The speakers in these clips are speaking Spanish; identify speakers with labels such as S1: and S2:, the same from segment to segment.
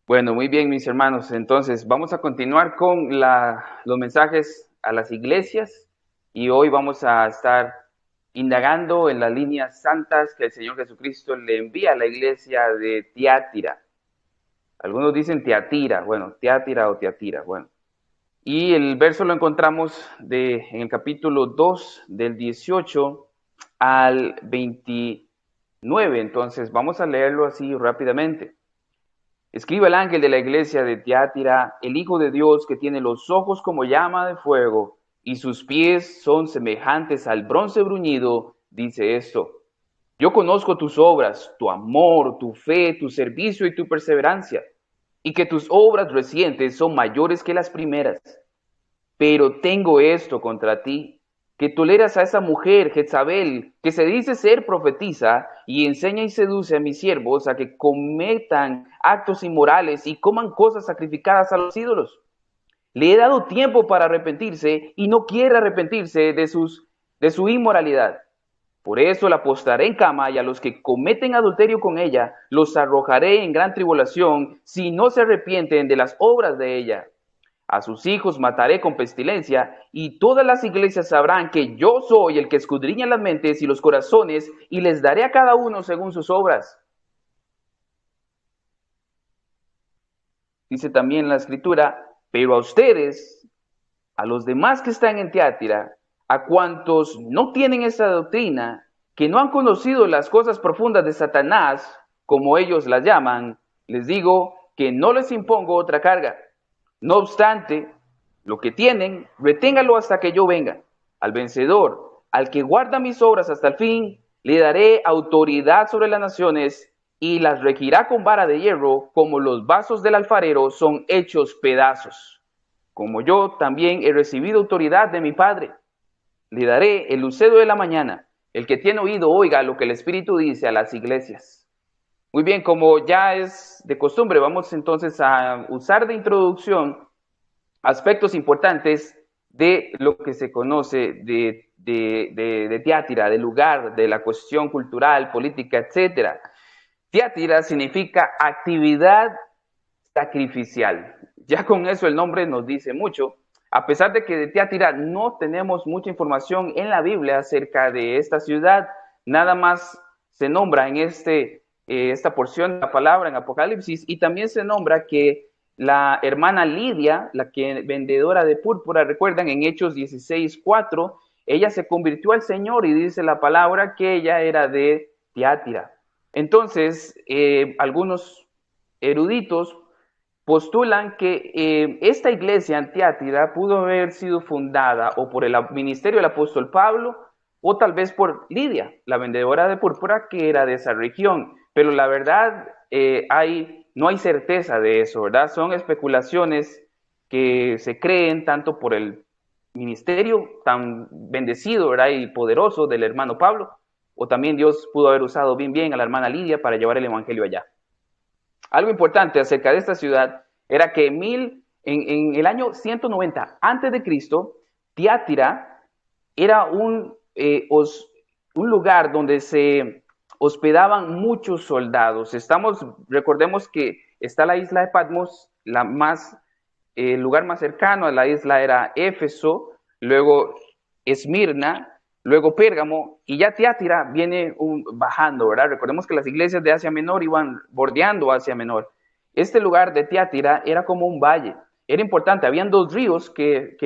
S1: Bueno, muy bien, mis hermanos. Entonces, vamos a continuar con los mensajes a las iglesias y hoy vamos a estar indagando en las líneas santas que el Señor Jesucristo le envía a la iglesia de Tiatira. Algunos dicen Tiatira, bueno, Tiatira o Tiatira, bueno. Y el verso lo encontramos en el capítulo 2 del 18 al 29. Entonces, vamos a leerlo así rápidamente. Escribe el ángel de la iglesia de Tiatira, el Hijo de Dios que tiene los ojos como llama de fuego y sus pies son semejantes al bronce bruñido, dice esto. Yo conozco tus obras, tu amor, tu fe, tu servicio y tu perseverancia, y que tus obras recientes son mayores que las primeras. Pero tengo esto contra ti, que toleras a esa mujer, Jezabel, que se dice ser profetisa y enseña y seduce a mis siervos a que cometan actos inmorales y coman cosas sacrificadas a los ídolos. Le he dado tiempo para arrepentirse y no quiere arrepentirse de su inmoralidad. Por eso la postraré en cama y a los que cometen adulterio con ella los arrojaré en gran tribulación si no se arrepienten de las obras de ella. A sus hijos mataré con pestilencia, y todas las iglesias sabrán que yo soy el que escudriña las mentes y los corazones, y les daré a cada uno según sus obras. Dice también la escritura, pero a ustedes, a los demás que están en Tiatira, a cuantos no tienen esa doctrina, que no han conocido las cosas profundas de Satanás, como ellos las llaman, les digo que no les impongo otra carga. No obstante, lo que tienen, reténgalo hasta que yo venga. Al vencedor, al que guarda mis obras hasta el fin, le daré autoridad sobre las naciones y las regirá con vara de hierro, como los vasos del alfarero son hechos pedazos. Como yo también he recibido autoridad de mi Padre, le daré el lucero de la mañana. El que tiene oído, oiga lo que el Espíritu dice a las iglesias. Muy bien, como ya es de costumbre, vamos entonces a usar de introducción aspectos importantes de lo que se conoce de Tiátira, del lugar, de la cuestión cultural, política, etc. Tiátira significa actividad sacrificial. Ya con eso el nombre nos dice mucho. A pesar de que de Tiátira no tenemos mucha información en la Biblia acerca de esta ciudad, nada más se nombra en esta porción de la palabra en Apocalipsis, y también se nombra que la hermana Lidia, la que vendedora de púrpura, recuerdan en Hechos 16:4, ella se convirtió al Señor y dice la palabra que ella era de Tiátira. Entonces, algunos eruditos postulan que esta iglesia en Tiátira pudo haber sido fundada o por el ministerio del apóstol Pablo o tal vez por Lidia, la vendedora de púrpura que era de esa región. Pero la verdad, no hay certeza de eso, ¿verdad? Son especulaciones que se creen tanto por el ministerio tan bendecido, ¿verdad? Y poderoso del hermano Pablo, o también Dios pudo haber usado bien a la hermana Lidia para llevar el evangelio allá. Algo importante acerca de esta ciudad era que en el año 190 antes de Cristo, Tiátira era un lugar donde se hospedaban muchos soldados. Recordemos que está la isla de Patmos, el lugar más cercano a la isla era Éfeso, luego Esmirna, luego Pérgamo, y ya Tiátira viene bajando, ¿verdad? Recordemos que las iglesias de Asia Menor iban bordeando Asia Menor. Este lugar de Tiátira era como un valle, era importante, habían dos ríos que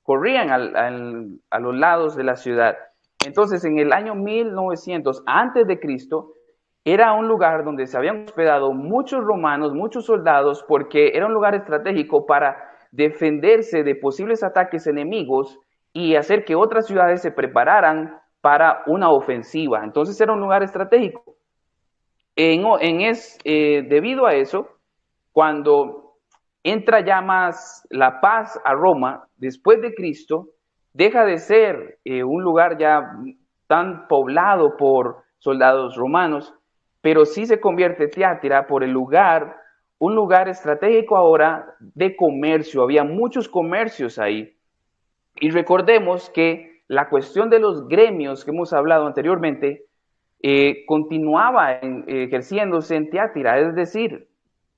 S1: corrían a los lados de la ciudad. Entonces, en el año 1900 antes de Cristo, era un lugar donde se habían hospedado muchos romanos, muchos soldados, porque era un lugar estratégico para defenderse de posibles ataques enemigos y hacer que otras ciudades se prepararan para una ofensiva. Entonces era un lugar estratégico. Debido a eso, cuando entra ya más la paz a Roma, después de Cristo, deja de ser un lugar ya tan poblado por soldados romanos, pero sí se convierte Tiátira por un lugar estratégico ahora de comercio. Había muchos comercios ahí. Y recordemos que la cuestión de los gremios que hemos hablado anteriormente continuaba ejerciéndose en Tiátira, es decir,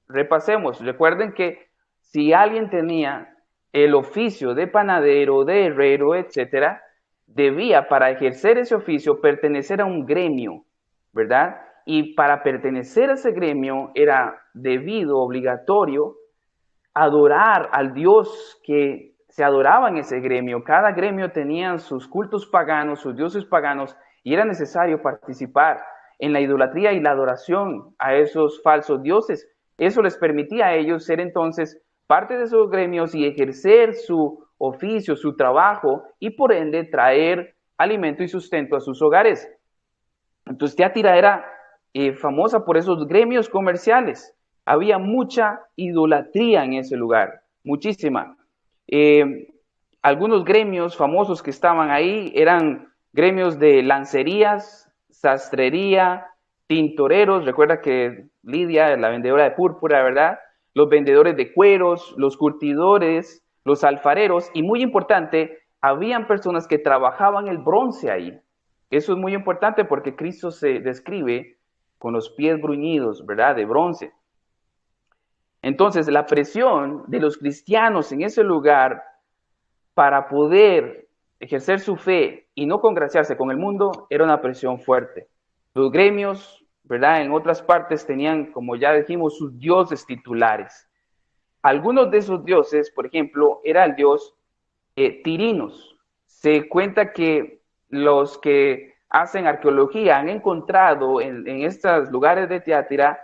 S1: repasemos. Recuerden que si alguien tenía el oficio de panadero, de herrero, etcétera, debía, para ejercer ese oficio, pertenecer a un gremio, ¿verdad? Y para pertenecer a ese gremio era debido, obligatorio, adorar al Dios que se adoraba en ese gremio. Cada gremio tenía sus cultos paganos, sus dioses paganos, y era necesario participar en la idolatría y la adoración a esos falsos dioses. Eso les permitía a ellos ser entonces parte de esos gremios y ejercer su oficio, su trabajo, y por ende traer alimento y sustento a sus hogares. Entonces Tiatira era famosa por esos gremios comerciales. Había mucha idolatría en ese lugar, muchísima. Algunos gremios famosos que estaban ahí eran gremios de lancerías, sastrería, tintoreros. Recuerda que Lidia, la vendedora de púrpura, ¿verdad? Los vendedores de cueros, los curtidores, los alfareros, y muy importante, habían personas que trabajaban el bronce ahí. Eso es muy importante porque Cristo se describe con los pies bruñidos, ¿verdad? De bronce. Entonces, la presión de los cristianos en ese lugar para poder ejercer su fe y no congraciarse con el mundo era una presión fuerte. Los gremios, ¿verdad? En otras partes tenían, como ya dijimos, sus dioses titulares. Algunos de esos dioses, por ejemplo, era el dios Tirinos. Se cuenta que los que hacen arqueología han encontrado en estos lugares de Tiatira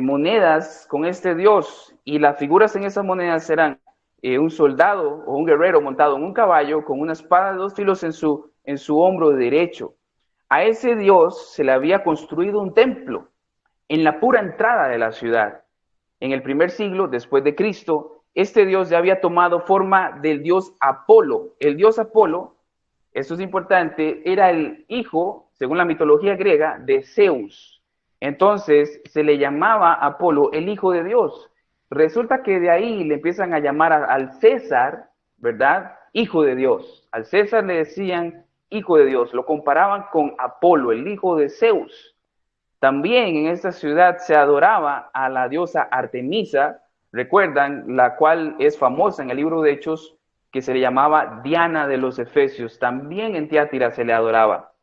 S1: monedas con este dios, y las figuras en esas monedas eran un soldado o un guerrero montado en un caballo con una espada de dos filos en su hombro derecho. A ese dios se le había construido un templo en la pura entrada de la ciudad. En el primer siglo después de Cristo, este dios ya había tomado forma del dios Apolo. El dios Apolo, esto es importante, era el hijo, según la mitología griega, de Zeus. Entonces se le llamaba Apolo el hijo de Dios. Resulta que de ahí le empiezan a llamar al César, ¿verdad? Hijo de Dios. Al César le decían hijo de Dios. Lo comparaban con Apolo, el hijo de Zeus. También en esta ciudad se adoraba a la diosa Artemisa, recuerdan, la cual es famosa en el libro de Hechos, que se le llamaba Diana de los Efesios. También en Tiatira se le adoraba.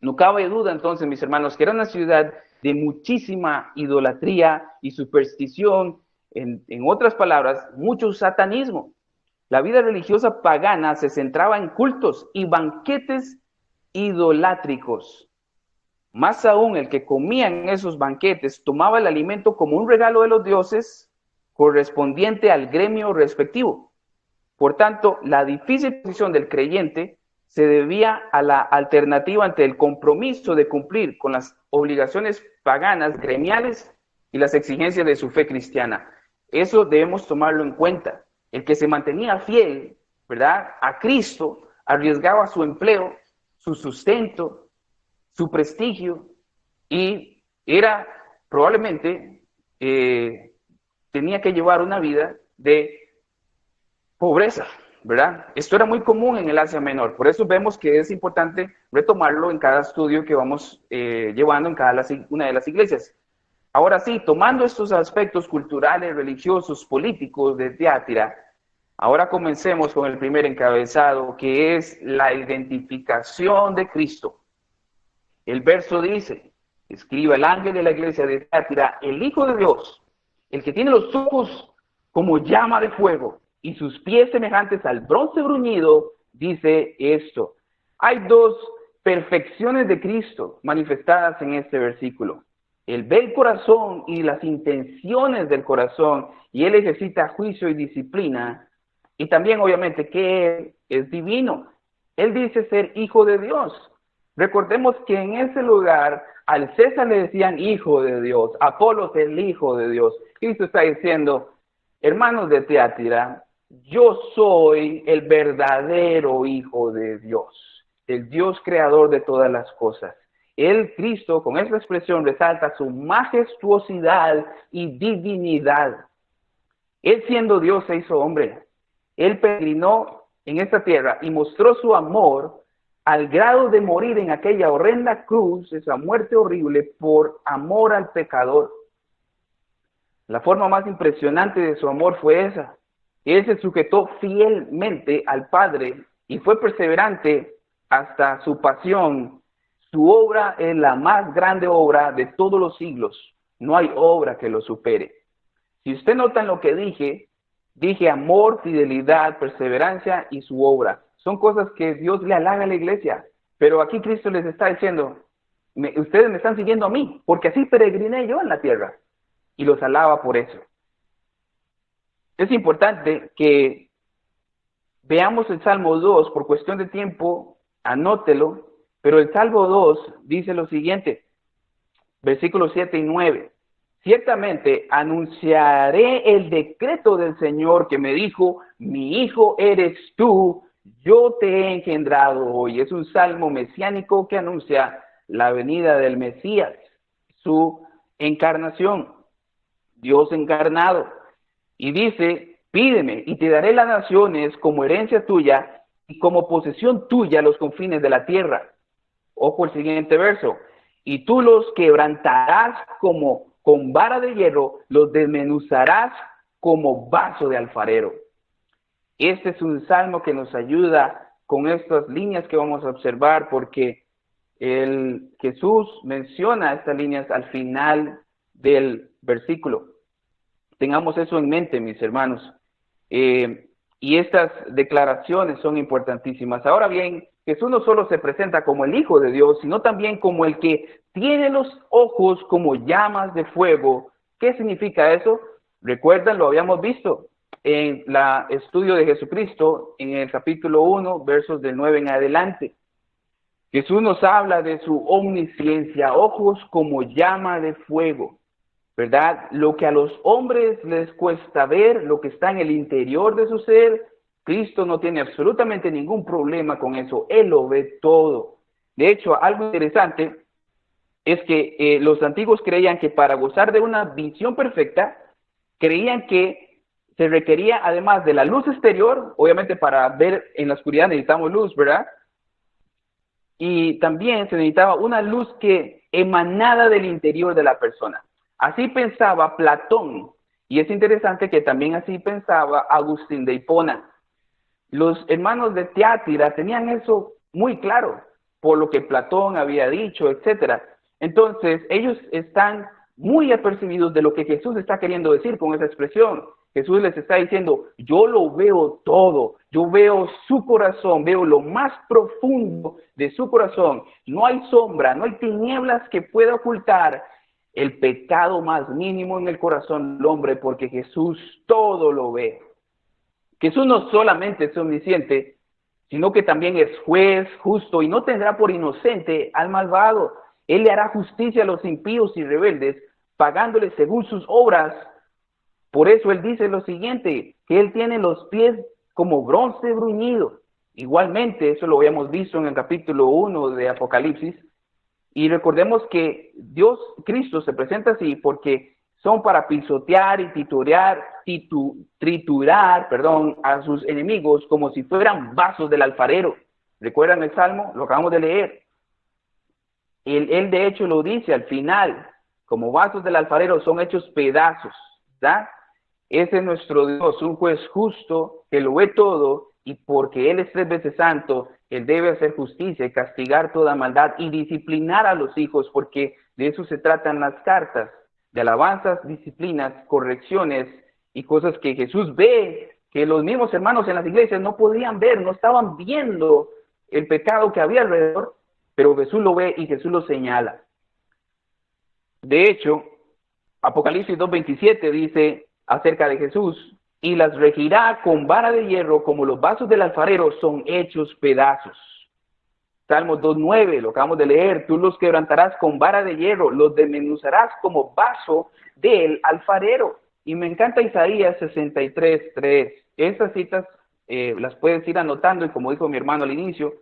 S1: No cabe duda entonces, mis hermanos, que era una ciudad de muchísima idolatría y superstición, en otras palabras, mucho satanismo. La vida religiosa pagana se centraba en cultos y banquetes idolátricos. Más aún, el que comía en esos banquetes tomaba el alimento como un regalo de los dioses correspondiente al gremio respectivo. Por tanto, la difícil posición del creyente se debía a la alternativa ante el compromiso de cumplir con las obligaciones paganas, gremiales y las exigencias de su fe cristiana. Eso debemos tomarlo en cuenta. El que se mantenía fiel, ¿verdad?, a Cristo, arriesgaba su empleo, su sustento, su prestigio, y era probablemente tenía que llevar una vida de pobreza, ¿verdad? Esto era muy común en el Asia Menor, por eso vemos que es importante retomarlo en cada estudio que vamos llevando en cada una de las iglesias. Ahora sí, tomando estos aspectos culturales, religiosos, políticos de Tiatira, ahora comencemos con el primer encabezado, que es la identificación de Cristo. El verso dice: escriba el ángel de la iglesia de Tiatira, el Hijo de Dios, el que tiene los ojos como llama de fuego y sus pies semejantes al bronce bruñido, dice esto. Hay dos perfecciones de Cristo manifestadas en este versículo. Él ve el corazón y las intenciones del corazón, y él ejercita juicio y disciplina, y también obviamente que él es divino. Él dice ser hijo de Dios. Recordemos que en ese lugar al César le decían hijo de Dios, Apolo es el hijo de Dios. Cristo está diciendo: hermanos de Tiatira, yo soy el verdadero hijo de Dios, el Dios creador de todas las cosas. Él, Cristo, con esa expresión resalta su majestuosidad y divinidad. Él, siendo Dios, se hizo hombre. Él peregrinó en esta tierra y mostró su amor al grado de morir en aquella horrenda cruz, esa muerte horrible, por amor al pecador. La forma más impresionante de su amor fue esa. Él se sujetó fielmente al Padre y fue perseverante hasta su pasión. Su obra es la más grande obra de todos los siglos. No hay obra que lo supere. Si usted nota en lo que dije amor, fidelidad, perseverancia y su obra. Son cosas que Dios le halaga a la iglesia. Pero aquí Cristo les está diciendo, ustedes me están siguiendo a mí, porque así peregriné yo en la tierra. Y los alaba por eso. Es importante que veamos el Salmo 2, por cuestión de tiempo, anótelo, pero el Salmo 2 dice lo siguiente, versículos 7 y 9. Ciertamente anunciaré el decreto del Señor que me dijo, mi hijo eres tú, yo te he engendrado hoy. Es un salmo mesiánico que anuncia la venida del Mesías, su encarnación, Dios encarnado. Y dice, pídeme y te daré las naciones como herencia tuya y como posesión tuya los confines de la tierra. Ojo el siguiente verso. Y tú los quebrantarás como con vara de hierro, los desmenuzarás como vaso de alfarero. Este es un salmo que nos ayuda con estas líneas que vamos a observar, porque Jesús menciona estas líneas al final del versículo. Tengamos eso en mente, mis hermanos. Y estas declaraciones son importantísimas. Ahora bien, Jesús no solo se presenta como el Hijo de Dios, sino también como el que tiene los ojos como llamas de fuego. ¿Qué significa eso? Recuerdan, lo habíamos visto en el estudio de Jesucristo, en el capítulo 1, versos del 9 en adelante. Jesús nos habla de su omnisciencia, ojos como llama de fuego, ¿verdad? Lo que a los hombres les cuesta ver, lo que está en el interior de su ser, Cristo no tiene absolutamente ningún problema con eso. Él lo ve todo. De hecho, algo interesante es que los antiguos creían que para gozar de una visión perfecta, creían que se requería, además de la luz exterior, obviamente para ver en la oscuridad necesitamos luz, ¿verdad? Y también se necesitaba una luz que emanada del interior de la persona. Así pensaba Platón, y es interesante que también así pensaba Agustín de Hipona. Los hermanos de Tiátira tenían eso muy claro, por lo que Platón había dicho, etc. Entonces, ellos están muy apercibidos de lo que Jesús está queriendo decir con esa expresión. Jesús les está diciendo, yo lo veo todo, yo veo su corazón, veo lo más profundo de su corazón. No hay sombra, no hay tinieblas que pueda ocultar el pecado más mínimo en el corazón del hombre, porque Jesús todo lo ve. Jesús no solamente es omnisciente, sino que también es juez, justo, y no tendrá por inocente al malvado. Él le hará justicia a los impíos y rebeldes, pagándole según sus obras. Por eso él dice lo siguiente, que él tiene los pies como bronce bruñido. Igualmente, eso lo habíamos visto en el capítulo 1 de Apocalipsis. Y recordemos que Dios, Cristo, se presenta así porque son para pisotear y triturar a sus enemigos como si fueran vasos del alfarero. ¿Recuerdan el Salmo? Lo acabamos de leer. Él de hecho lo dice al final, como vasos del alfarero son hechos pedazos, ¿verdad? Ese es nuestro Dios, un juez justo que lo ve todo, y porque Él es 3 veces santo, Él debe hacer justicia y castigar toda maldad y disciplinar a los hijos, porque de eso se tratan las cartas, de alabanzas, disciplinas, correcciones y cosas que Jesús ve, que los mismos hermanos en las iglesias no podían ver, no estaban viendo el pecado que había alrededor, pero Jesús lo ve y Jesús lo señala. De hecho, Apocalipsis 2:27 dice acerca de Jesús, y las regirá con vara de hierro, como los vasos del alfarero son hechos pedazos. Salmos 2:9, lo acabamos de leer, tú los quebrantarás con vara de hierro, los desmenuzarás como vaso del alfarero. Y me encanta Isaías 63:3. Esas citas las puedes ir anotando, y como dijo mi hermano al inicio,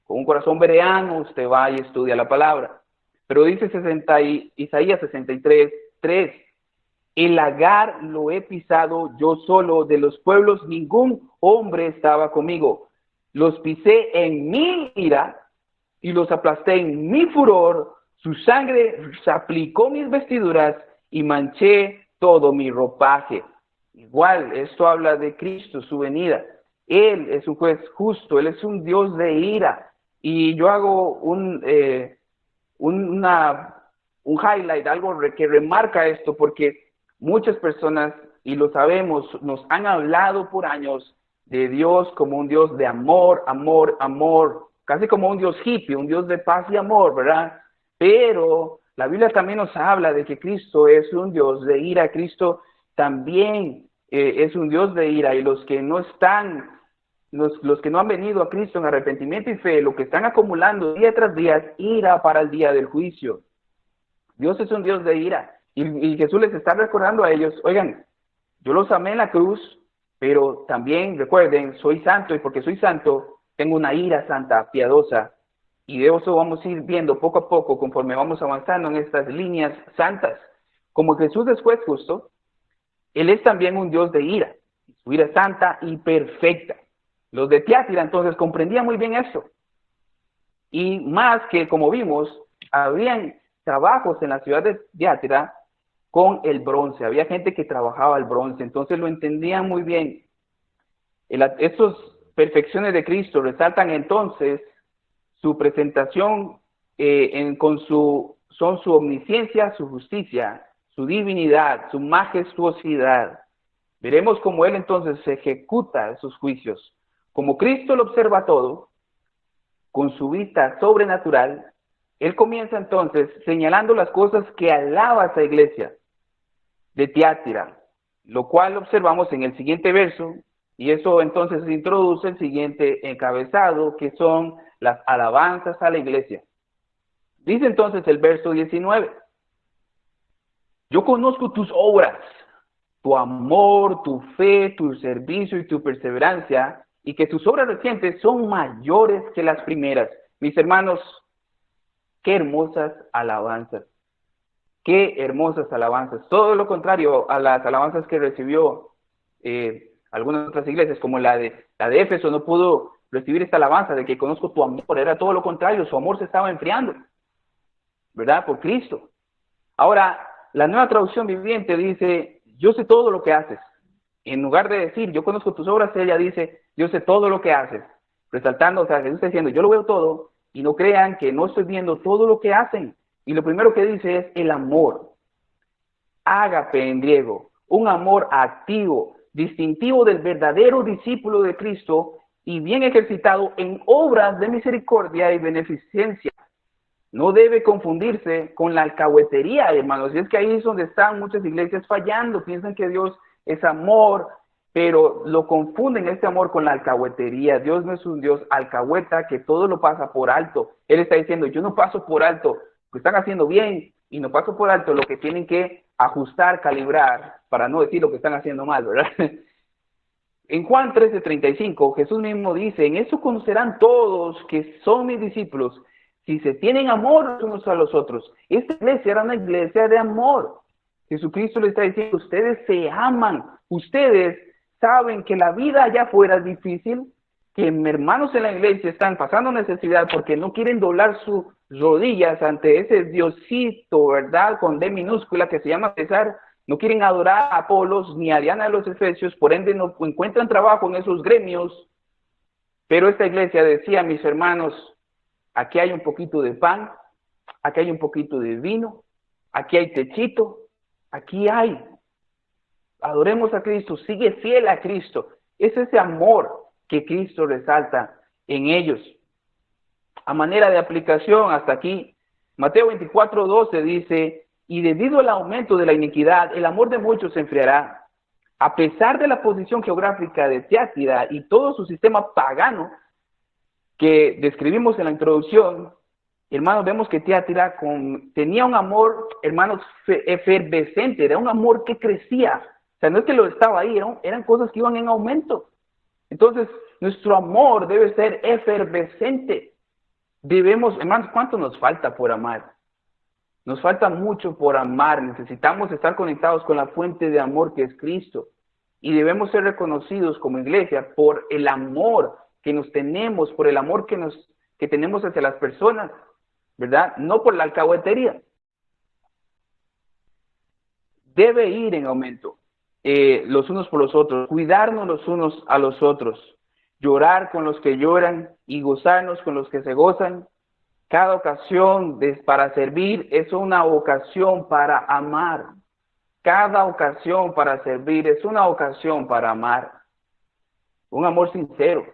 S1: con un corazón bereano usted va y estudia la palabra. Pero dice Isaías 63:3, el lagar lo he pisado yo solo, de los pueblos ningún hombre estaba conmigo. Los pisé en mi ira y los aplasté en mi furor. Su sangre aplicó mis vestiduras y manché todo mi ropaje. Igual, esto habla de Cristo, su venida. Él es un juez justo, Él es un Dios de ira. Y yo hago un highlight, algo que remarca esto, porque muchas personas, y lo sabemos, nos han hablado por años de Dios como un Dios de amor, amor, amor, casi como un Dios hippie, un Dios de paz y amor, ¿verdad? Pero la Biblia también nos habla de que Cristo es un Dios de ira. Cristo también es un Dios de ira, y los que no están, los que no han venido a Cristo en arrepentimiento y fe, lo que están acumulando día tras día es ira para el día del juicio. Dios es un Dios de ira, y Jesús les está recordando a ellos, oigan, yo los amé en la cruz, pero también recuerden, soy santo, y porque soy santo, tengo una ira santa, piadosa, y de eso vamos a ir viendo poco a poco conforme vamos avanzando en estas líneas santas. Como Jesús es juez justo, Él es también un Dios de ira, su ira es santa y perfecta. Los de Tiatira entonces comprendían muy bien eso, y más que, como vimos, habían trabajos en la ciudad de Tiatira con el bronce, había gente que trabajaba el bronce, entonces lo entendían muy bien. Estas perfecciones de Cristo resaltan entonces su presentación son su omnisciencia, su justicia, su divinidad, su majestuosidad. Veremos cómo Él entonces ejecuta sus juicios. Como Cristo lo observa todo, con su vista sobrenatural, Él comienza entonces señalando las cosas que alaba esa iglesia de Tiatira, lo cual observamos en el siguiente verso, y eso entonces introduce el siguiente encabezado, que son las alabanzas a la iglesia. Dice entonces el verso 19, yo conozco tus obras, tu amor, tu fe, tu servicio y tu perseverancia, y que tus obras recientes son mayores que las primeras. Mis hermanos, qué hermosas alabanzas. Qué hermosas alabanzas. Todo lo contrario a las alabanzas que recibió algunas otras iglesias, como la de Éfeso, no pudo recibir esta alabanza de que conozco tu amor. Era todo lo contrario, su amor se estaba enfriando, ¿verdad? Por Cristo. Ahora, la Nueva Traducción Viviente dice, yo sé todo lo que haces. En lugar de decir, yo conozco tus obras, ella dice, yo sé todo lo que haces. Resaltando, o sea, Jesús está diciendo, yo lo veo todo, y no crean que no estoy viendo todo lo que hacen. Y lo primero que dice es el amor. Ágape en griego, un amor activo, distintivo del verdadero discípulo de Cristo y bien ejercitado en obras de misericordia y beneficencia. No debe confundirse con la alcahuetería, hermanos. Y es que ahí es donde están muchas iglesias fallando. Piensan que Dios es amor, pero lo confunden este amor con la alcahuetería. Dios no es un Dios alcahueta que todo lo pasa por alto. Él está diciendo, yo no paso por alto lo que están haciendo bien, y no paso por alto lo que tienen que ajustar, calibrar, para no decir lo que están haciendo mal, ¿verdad? En Juan 13:35, Jesús mismo dice, en eso conocerán todos que son mis discípulos, si se tienen amor unos a los otros. Esta iglesia era una iglesia de amor. Jesucristo le está diciendo, ustedes se aman, ustedes saben que la vida allá afuera es difícil, que hermanos en la iglesia están pasando necesidad porque no quieren doblar sus rodillas ante ese Diosito, ¿verdad? Con D minúscula que se llama César. No quieren adorar a Apolos ni a Diana de los Efesios, por ende no encuentran trabajo en esos gremios. Pero esta iglesia decía, mis hermanos, aquí hay un poquito de pan, aquí hay un poquito de vino, aquí hay techito, aquí hay. Adoremos a Cristo, sigue fiel a Cristo. Es ese amor que Cristo resalta en ellos. A manera de aplicación, hasta aquí, Mateo 24:12 dice, y debido al aumento de la iniquidad, el amor de muchos se enfriará. A pesar de la posición geográfica de Tiatira y todo su sistema pagano que describimos en la introducción, hermanos, vemos que Tiatira tenía un amor, hermanos, efervescente, era un amor que crecía. O sea, no es que lo estaba ahí, eran cosas que iban en aumento. Entonces, nuestro amor debe ser efervescente. Debemos, hermanos, ¿cuánto nos falta por amar? Nos falta mucho por amar. Necesitamos estar conectados con la fuente de amor que es Cristo. Y debemos ser reconocidos como iglesia por el amor que nos tenemos, por el amor que tenemos hacia las personas, ¿verdad? No por la alcahuetería. debe ir en aumento. Los unos por los otros, cuidarnos los unos a los otros, llorar con los que lloran y gozarnos con los que se gozan. Cada ocasión para servir es una ocasión para amar. Cada ocasión para servir es una ocasión para amar. Un amor sincero.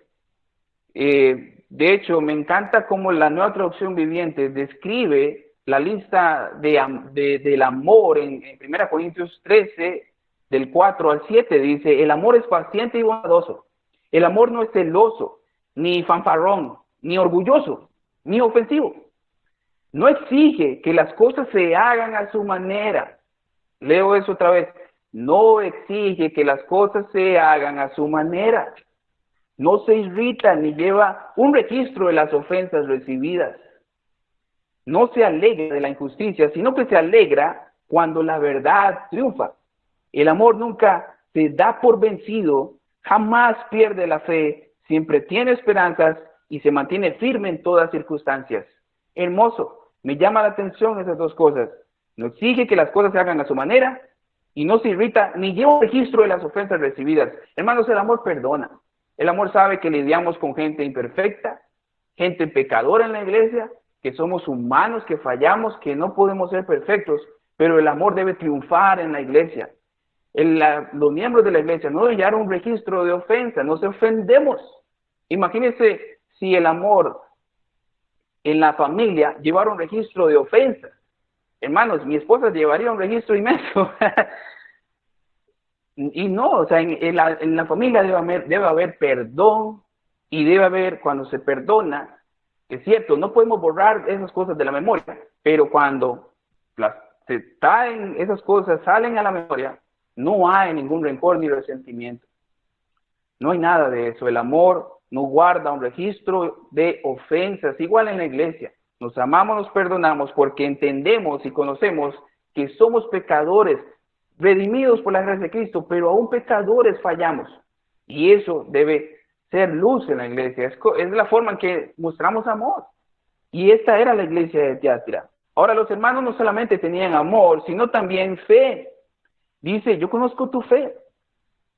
S1: De hecho, me encanta cómo la Nueva Traducción Viviente describe la lista del amor en 1 Corintios 13, del 4 al 7. Dice, el amor es paciente y bondadoso. El amor no es celoso, ni fanfarrón, ni orgulloso, ni ofensivo. No exige que las cosas se hagan a su manera. Leo eso otra vez. No exige que las cosas se hagan a su manera. No se irrita ni lleva un registro de las ofensas recibidas. No se alegra de la injusticia, sino que se alegra cuando la verdad triunfa. El amor nunca se da por vencido, jamás pierde la fe, siempre tiene esperanzas y se mantiene firme en todas circunstancias. Hermoso. Me llama la atención esas dos cosas. No exige que las cosas se hagan a su manera y no se irrita ni lleva un registro de las ofensas recibidas. Hermanos, el amor perdona. El amor sabe que lidiamos con gente imperfecta, gente pecadora en la iglesia, que somos humanos, que fallamos, que no podemos ser perfectos, pero el amor debe triunfar en la iglesia. Los miembros de la iglesia no deben llevar un registro de ofensa, no se ofendemos. Imagínense si el amor en la familia llevar un registro de ofensas. Hermanos, mi esposa llevaría un registro inmenso. Y no, o sea, en la familia debe haber perdón y debe haber, cuando se perdona, es cierto, no podemos borrar esas cosas de la memoria, pero cuando se traen esas cosas, salen a la memoria, no hay ningún rencor ni resentimiento. No hay nada de eso. El amor no guarda un registro de ofensas. Igual en la iglesia, nos amamos, nos perdonamos porque entendemos y conocemos que somos pecadores, redimidos por la gracia de Cristo, pero aún pecadores fallamos. Y eso debe ser luz en la iglesia. Es la forma en que mostramos amor. Y esta era la iglesia de Tiatira. Ahora, los hermanos no solamente tenían amor, sino también fe. Dice, yo conozco tu fe.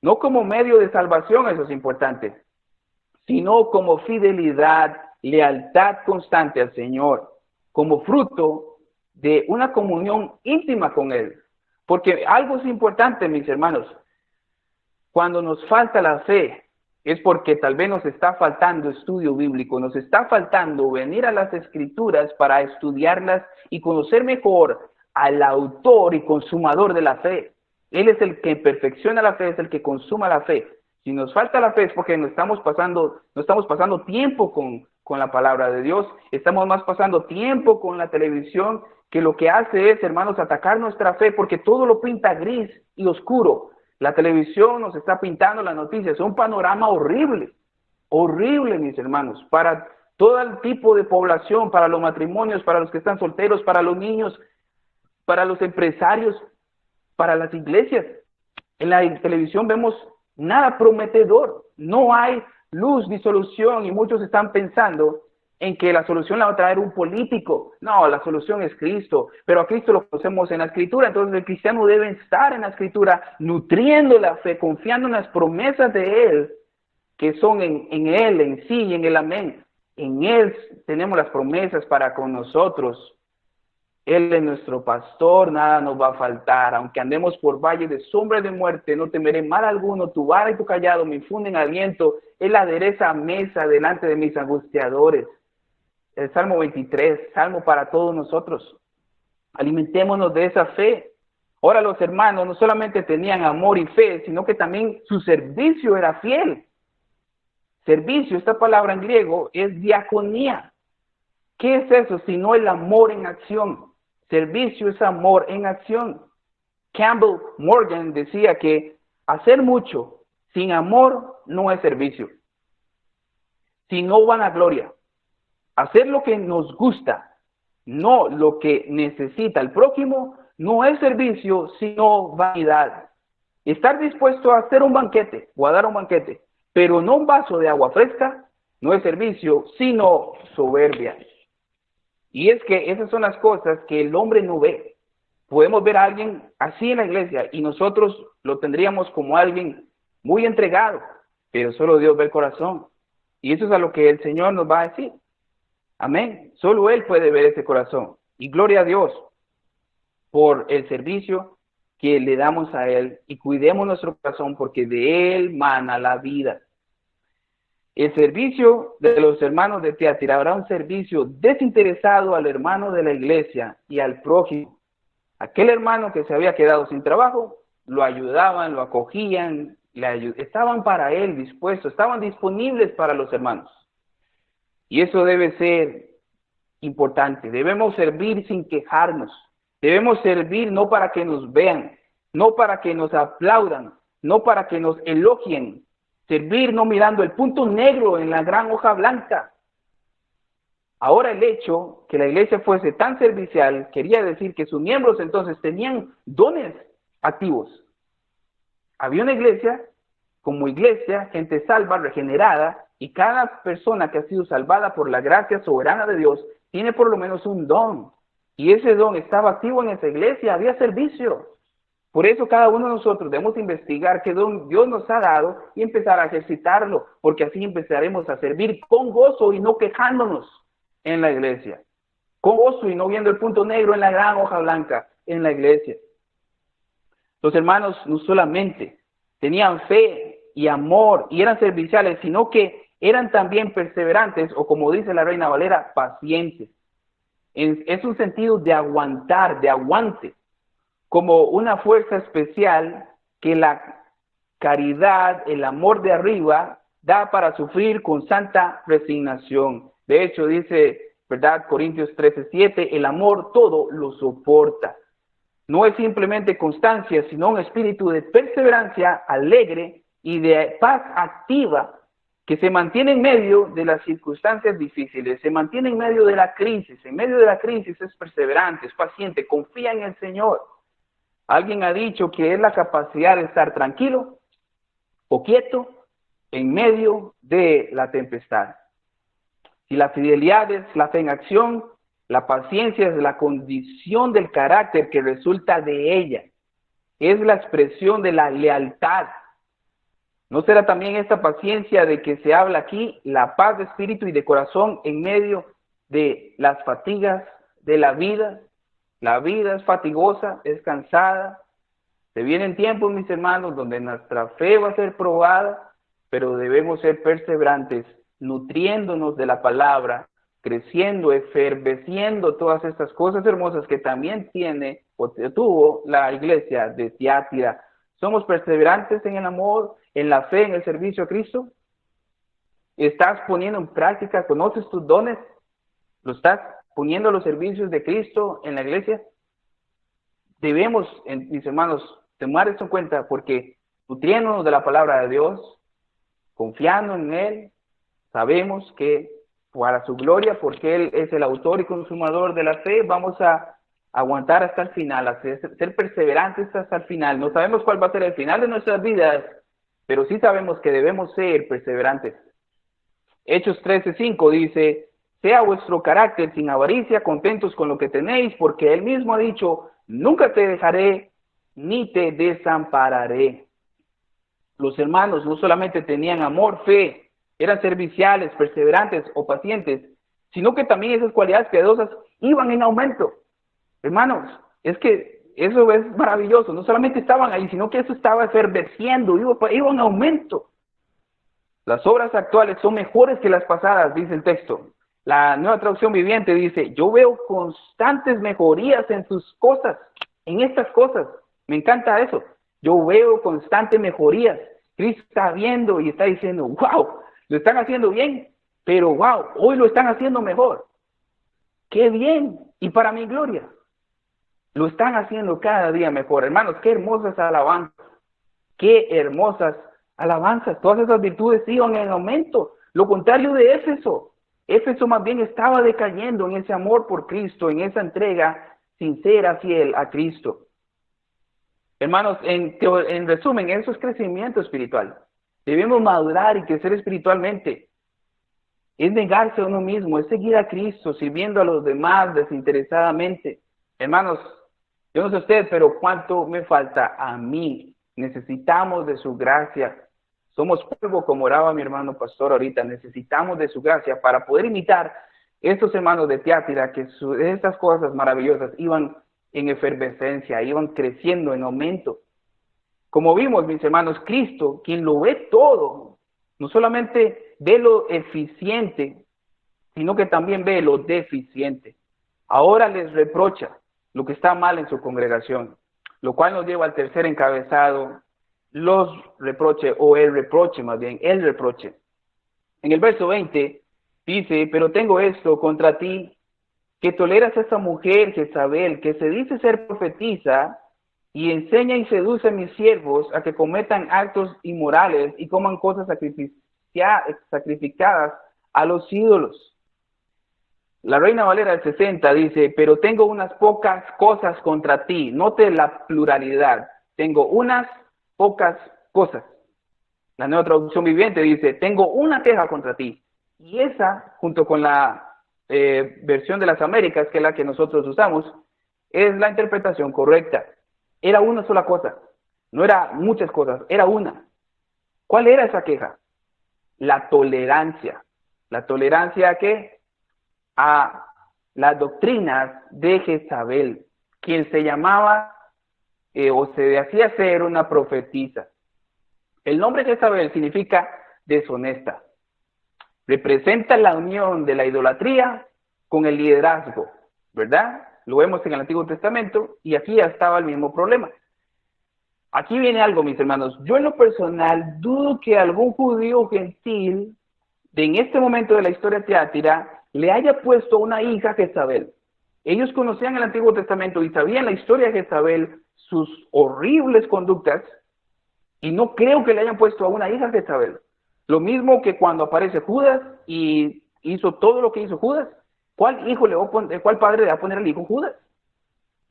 S1: No como medio de salvación, eso es importante, sino como fidelidad, lealtad constante al Señor, como fruto de una comunión íntima con Él. Porque algo es importante, mis hermanos, cuando nos falta la fe, es porque tal vez nos está faltando estudio bíblico, nos está faltando venir a las Escrituras para estudiarlas y conocer mejor al autor y consumador de la fe. Él es el que perfecciona la fe, es el que consuma la fe. Si nos falta la fe es porque no estamos pasando tiempo con la palabra de Dios, estamos más pasando tiempo con la televisión, que lo que hace es, hermanos, atacar nuestra fe, porque todo lo pinta gris y oscuro. La televisión nos está pintando las noticias, es un panorama horrible, horrible, mis hermanos, para todo el tipo de población, para los matrimonios, para los que están solteros, para los niños, para los empresarios, para las iglesias. En la televisión vemos nada prometedor, no hay luz ni solución y muchos están pensando en que la solución la va a traer un político. No, la solución es Cristo, pero a Cristo lo conocemos en la Escritura, entonces el cristiano debe estar en la Escritura, nutriendo la fe, confiando en las promesas de Él, que son en Él, en sí y en el amén. En Él tenemos las promesas para con nosotros. Él es nuestro pastor, nada nos va a faltar. Aunque andemos por valle de sombra de muerte, no temeré mal alguno. Tu vara y tu callado me infunden aliento. Él adereza mesa delante de mis angustiadores. El Salmo 23, salmo para todos nosotros. Alimentémonos de esa fe. Ahora los hermanos no solamente tenían amor y fe, sino que también su servicio era fiel. Servicio, esta palabra en griego es diaconía. ¿Qué es eso? Sino el amor en acción. Servicio es amor en acción. Campbell Morgan decía que hacer mucho sin amor no es servicio, sino vanagloria. Hacer lo que nos gusta, no lo que necesita el prójimo, no es servicio, sino vanidad. Estar dispuesto a hacer un banquete o a dar un banquete, pero no un vaso de agua fresca, no es servicio, sino soberbia. Y es que esas son las cosas que el hombre no ve. podemos ver a alguien así en la iglesia y nosotros lo tendríamos como alguien muy entregado, pero solo Dios ve el corazón. Y eso es a lo que el Señor nos va a decir. Amén. Solo Él puede ver ese corazón. Y gloria a Dios por el servicio que le damos a Él, y cuidemos nuestro corazón porque de Él mana la vida. El servicio de los hermanos de Tiatira habrá un servicio desinteresado al hermano de la iglesia y al prójimo. Aquel hermano que se había quedado sin trabajo, lo ayudaban, lo acogían, estaban para él dispuestos, estaban disponibles para los hermanos. Y eso debe ser importante. Debemos servir sin quejarnos. Debemos servir no para que nos vean, no para que nos aplaudan, no para que nos elogien. Servir no mirando el punto negro en la gran hoja blanca. Ahora el hecho que la iglesia fuese tan servicial quería decir que sus miembros entonces tenían dones activos. Había una iglesia, como iglesia, gente salva, regenerada, y cada persona que ha sido salvada por la gracia soberana de Dios tiene por lo menos un don. Y ese don estaba activo en esa iglesia, había servicio. Por eso cada uno de nosotros debemos investigar qué don Dios nos ha dado y empezar a ejercitarlo, porque así empezaremos a servir con gozo y no quejándonos en la iglesia. Con gozo y no viendo el punto negro en la gran hoja blanca en la iglesia. Los hermanos no solamente tenían fe y amor y eran serviciales, sino que eran también perseverantes, o como dice la Reina Valera, pacientes. Es un sentido de aguantar, de aguante, como una fuerza especial que la caridad, el amor de arriba, da para sufrir con santa resignación. De hecho, dice, ¿verdad? Corintios 13:7, el amor todo lo soporta. No es simplemente constancia, sino un espíritu de perseverancia alegre y de paz activa que se mantiene en medio de las circunstancias difíciles, se mantiene en medio de la crisis. En medio de la crisis es perseverante, es paciente, confía en el Señor. Alguien ha dicho que es la capacidad de estar tranquilo o quieto en medio de la tempestad. Si la fidelidad es la fe en acción, la paciencia es la condición del carácter que resulta de ella. Es la expresión de la lealtad. ¿No será también esta paciencia de que se habla aquí, la paz de espíritu y de corazón en medio de las fatigas de la vida? La vida es fatigosa, es cansada. Se vienen tiempos, mis hermanos, donde nuestra fe va a ser probada, pero debemos ser perseverantes, nutriéndonos de la palabra, creciendo, eferveciendo todas estas cosas hermosas que también tiene o tuvo la iglesia de Tiatira. ¿Somos perseverantes en el amor, en la fe, en el servicio a Cristo? ¿Estás poniendo en práctica, conoces tus dones? ¿Lo estás poniendo a los servicios de Cristo en la iglesia? Debemos, mis hermanos, tomar esto en cuenta, porque nutriéndonos de la palabra de Dios, confiando en Él, sabemos que para su gloria, porque Él es el autor y consumador de la fe, vamos a aguantar hasta el final, a ser perseverantes hasta el final. No sabemos cuál va a ser el final de nuestras vidas, pero sí sabemos que debemos ser perseverantes. Hechos 13:5 dice, sea vuestro carácter sin avaricia, contentos con lo que tenéis, porque Él mismo ha dicho, nunca te dejaré ni te desampararé. Los hermanos no solamente tenían amor, fe, eran serviciales, perseverantes o pacientes, sino que también esas cualidades piadosas iban en aumento. Hermanos, es que eso es maravilloso. No solamente estaban ahí, sino que eso estaba eferveciendo, iba en aumento. Las obras actuales son mejores que las pasadas, dice el texto. La Nueva Traducción Viviente dice, yo veo constantes mejorías en sus cosas, en estas cosas. Me encanta eso. Yo veo constantes mejorías. Cristo está viendo y está diciendo, wow, lo están haciendo bien, pero wow, hoy lo están haciendo mejor. ¡Qué bien! Y para mi gloria. Lo están haciendo cada día mejor. Hermanos, qué hermosas alabanzas. Qué hermosas alabanzas. Todas esas virtudes iban en aumento. Lo contrario de Éfeso. Éfeso más bien estaba decayendo en ese amor por Cristo, en esa entrega sincera, fiel a Cristo. Hermanos, en resumen, eso es crecimiento espiritual. Debemos madurar y crecer espiritualmente. Es negarse a uno mismo, es seguir a Cristo, sirviendo a los demás desinteresadamente. Hermanos, Yo no sé usted, pero cuánto me falta a mí. Necesitamos de su gracia. Somos polvo, como oraba mi hermano pastor ahorita. Necesitamos de su gracia para poder imitar estos hermanos de Tiátira, que estas cosas maravillosas iban en efervescencia, iban creciendo en aumento. Como vimos, mis hermanos, Cristo, quien lo ve todo, no solamente ve lo eficiente, sino que también ve lo deficiente. Ahora les reprocha lo que está mal en su congregación, lo cual nos lleva al tercer encabezado, los reproches, o el reproche más bien, el reproche. En el verso 20 dice, pero tengo esto contra ti, que toleras a esta mujer Jezabel, que se dice ser profetisa, y enseña y seduce a mis siervos a que cometan actos inmorales y coman cosas sacrificadas a los ídolos. La Reina Valera del 60 dice, pero tengo unas pocas cosas contra ti. Note la pluralidad. Tengo unas pocas cosas. La Nueva Traducción Viviente dice, tengo una queja contra ti. Y esa, junto con la versión de las Américas, que es la que nosotros usamos, es la interpretación correcta. Era una sola cosa. No era muchas cosas, era una. ¿Cuál era esa queja? La tolerancia. ¿La tolerancia a qué? A las doctrinas de Jezabel, quien se llamaba o se hacía ser una profetisa. El nombre Jezabel significa deshonesta. Representa la unión de la idolatría con el liderazgo, ¿verdad? Lo vemos en el Antiguo Testamento y aquí ya estaba el mismo problema. Aquí viene algo, mis hermanos. Yo en lo personal dudo que algún judío gentil en este momento de la historia Tiátira le haya puesto una hija a Jezabel. Ellos conocían el Antiguo Testamento y sabían la historia de Jezabel, sus horribles conductas, y no creo que le hayan puesto a una hija a Jezabel. Lo mismo que cuando aparece Judas y hizo todo lo que hizo Judas. ¿Cuál padre le va a poner al hijo Judas?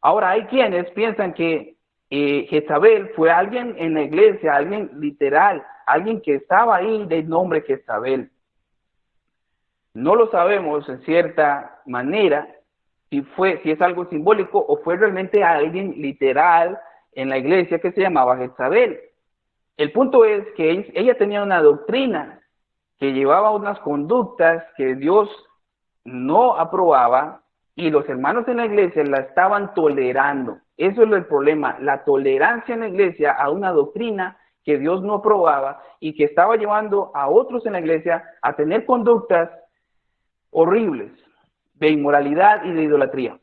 S1: Ahora hay quienes piensan que Jezabel fue alguien en la iglesia, alguien literal, alguien que estaba ahí de nombre Jezabel. No lo sabemos en cierta manera si es algo simbólico o fue realmente alguien literal en la iglesia que se llamaba Jezabel. El punto es que ella tenía una doctrina que llevaba unas conductas que Dios no aprobaba y los hermanos en la iglesia la estaban tolerando. Eso es el problema, la tolerancia en la iglesia a una doctrina que Dios no aprobaba y que estaba llevando a otros en la iglesia a tener conductas horribles de inmoralidad y de idolatría.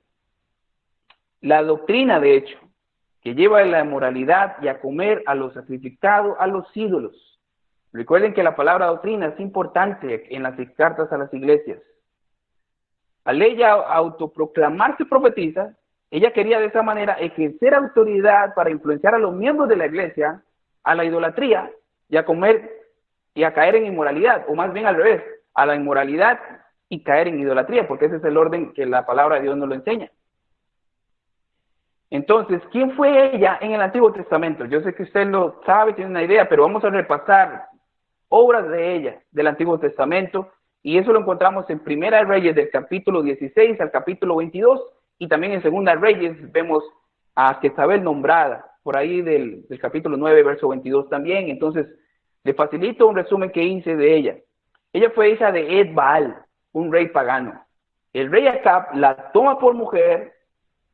S1: La doctrina, de hecho, que lleva a la inmoralidad y a comer a lo sacrificado a los ídolos. Recuerden que la palabra doctrina es importante en las cartas a las iglesias. Al ella autoproclamarse profetisa, ella quería de esa manera ejercer autoridad para influenciar a los miembros de la iglesia a la idolatría y a comer y a caer en inmoralidad, o más bien al revés, a la inmoralidad y caer en idolatría, porque ese es el orden que la palabra de Dios nos lo enseña. Entonces, ¿quién fue ella en el Antiguo Testamento? Yo sé que usted lo sabe, tiene una idea, pero vamos a repasar obras de ella del Antiguo Testamento, y eso lo encontramos en Primera de Reyes del capítulo 16 al capítulo 22, y también en Segunda de Reyes vemos a Jezabel nombrada, por ahí del capítulo 9, verso 22 también. Entonces, le facilito un resumen que hice de ella. Ella fue hija de Ed Baal, un rey pagano. El rey Acab la toma por mujer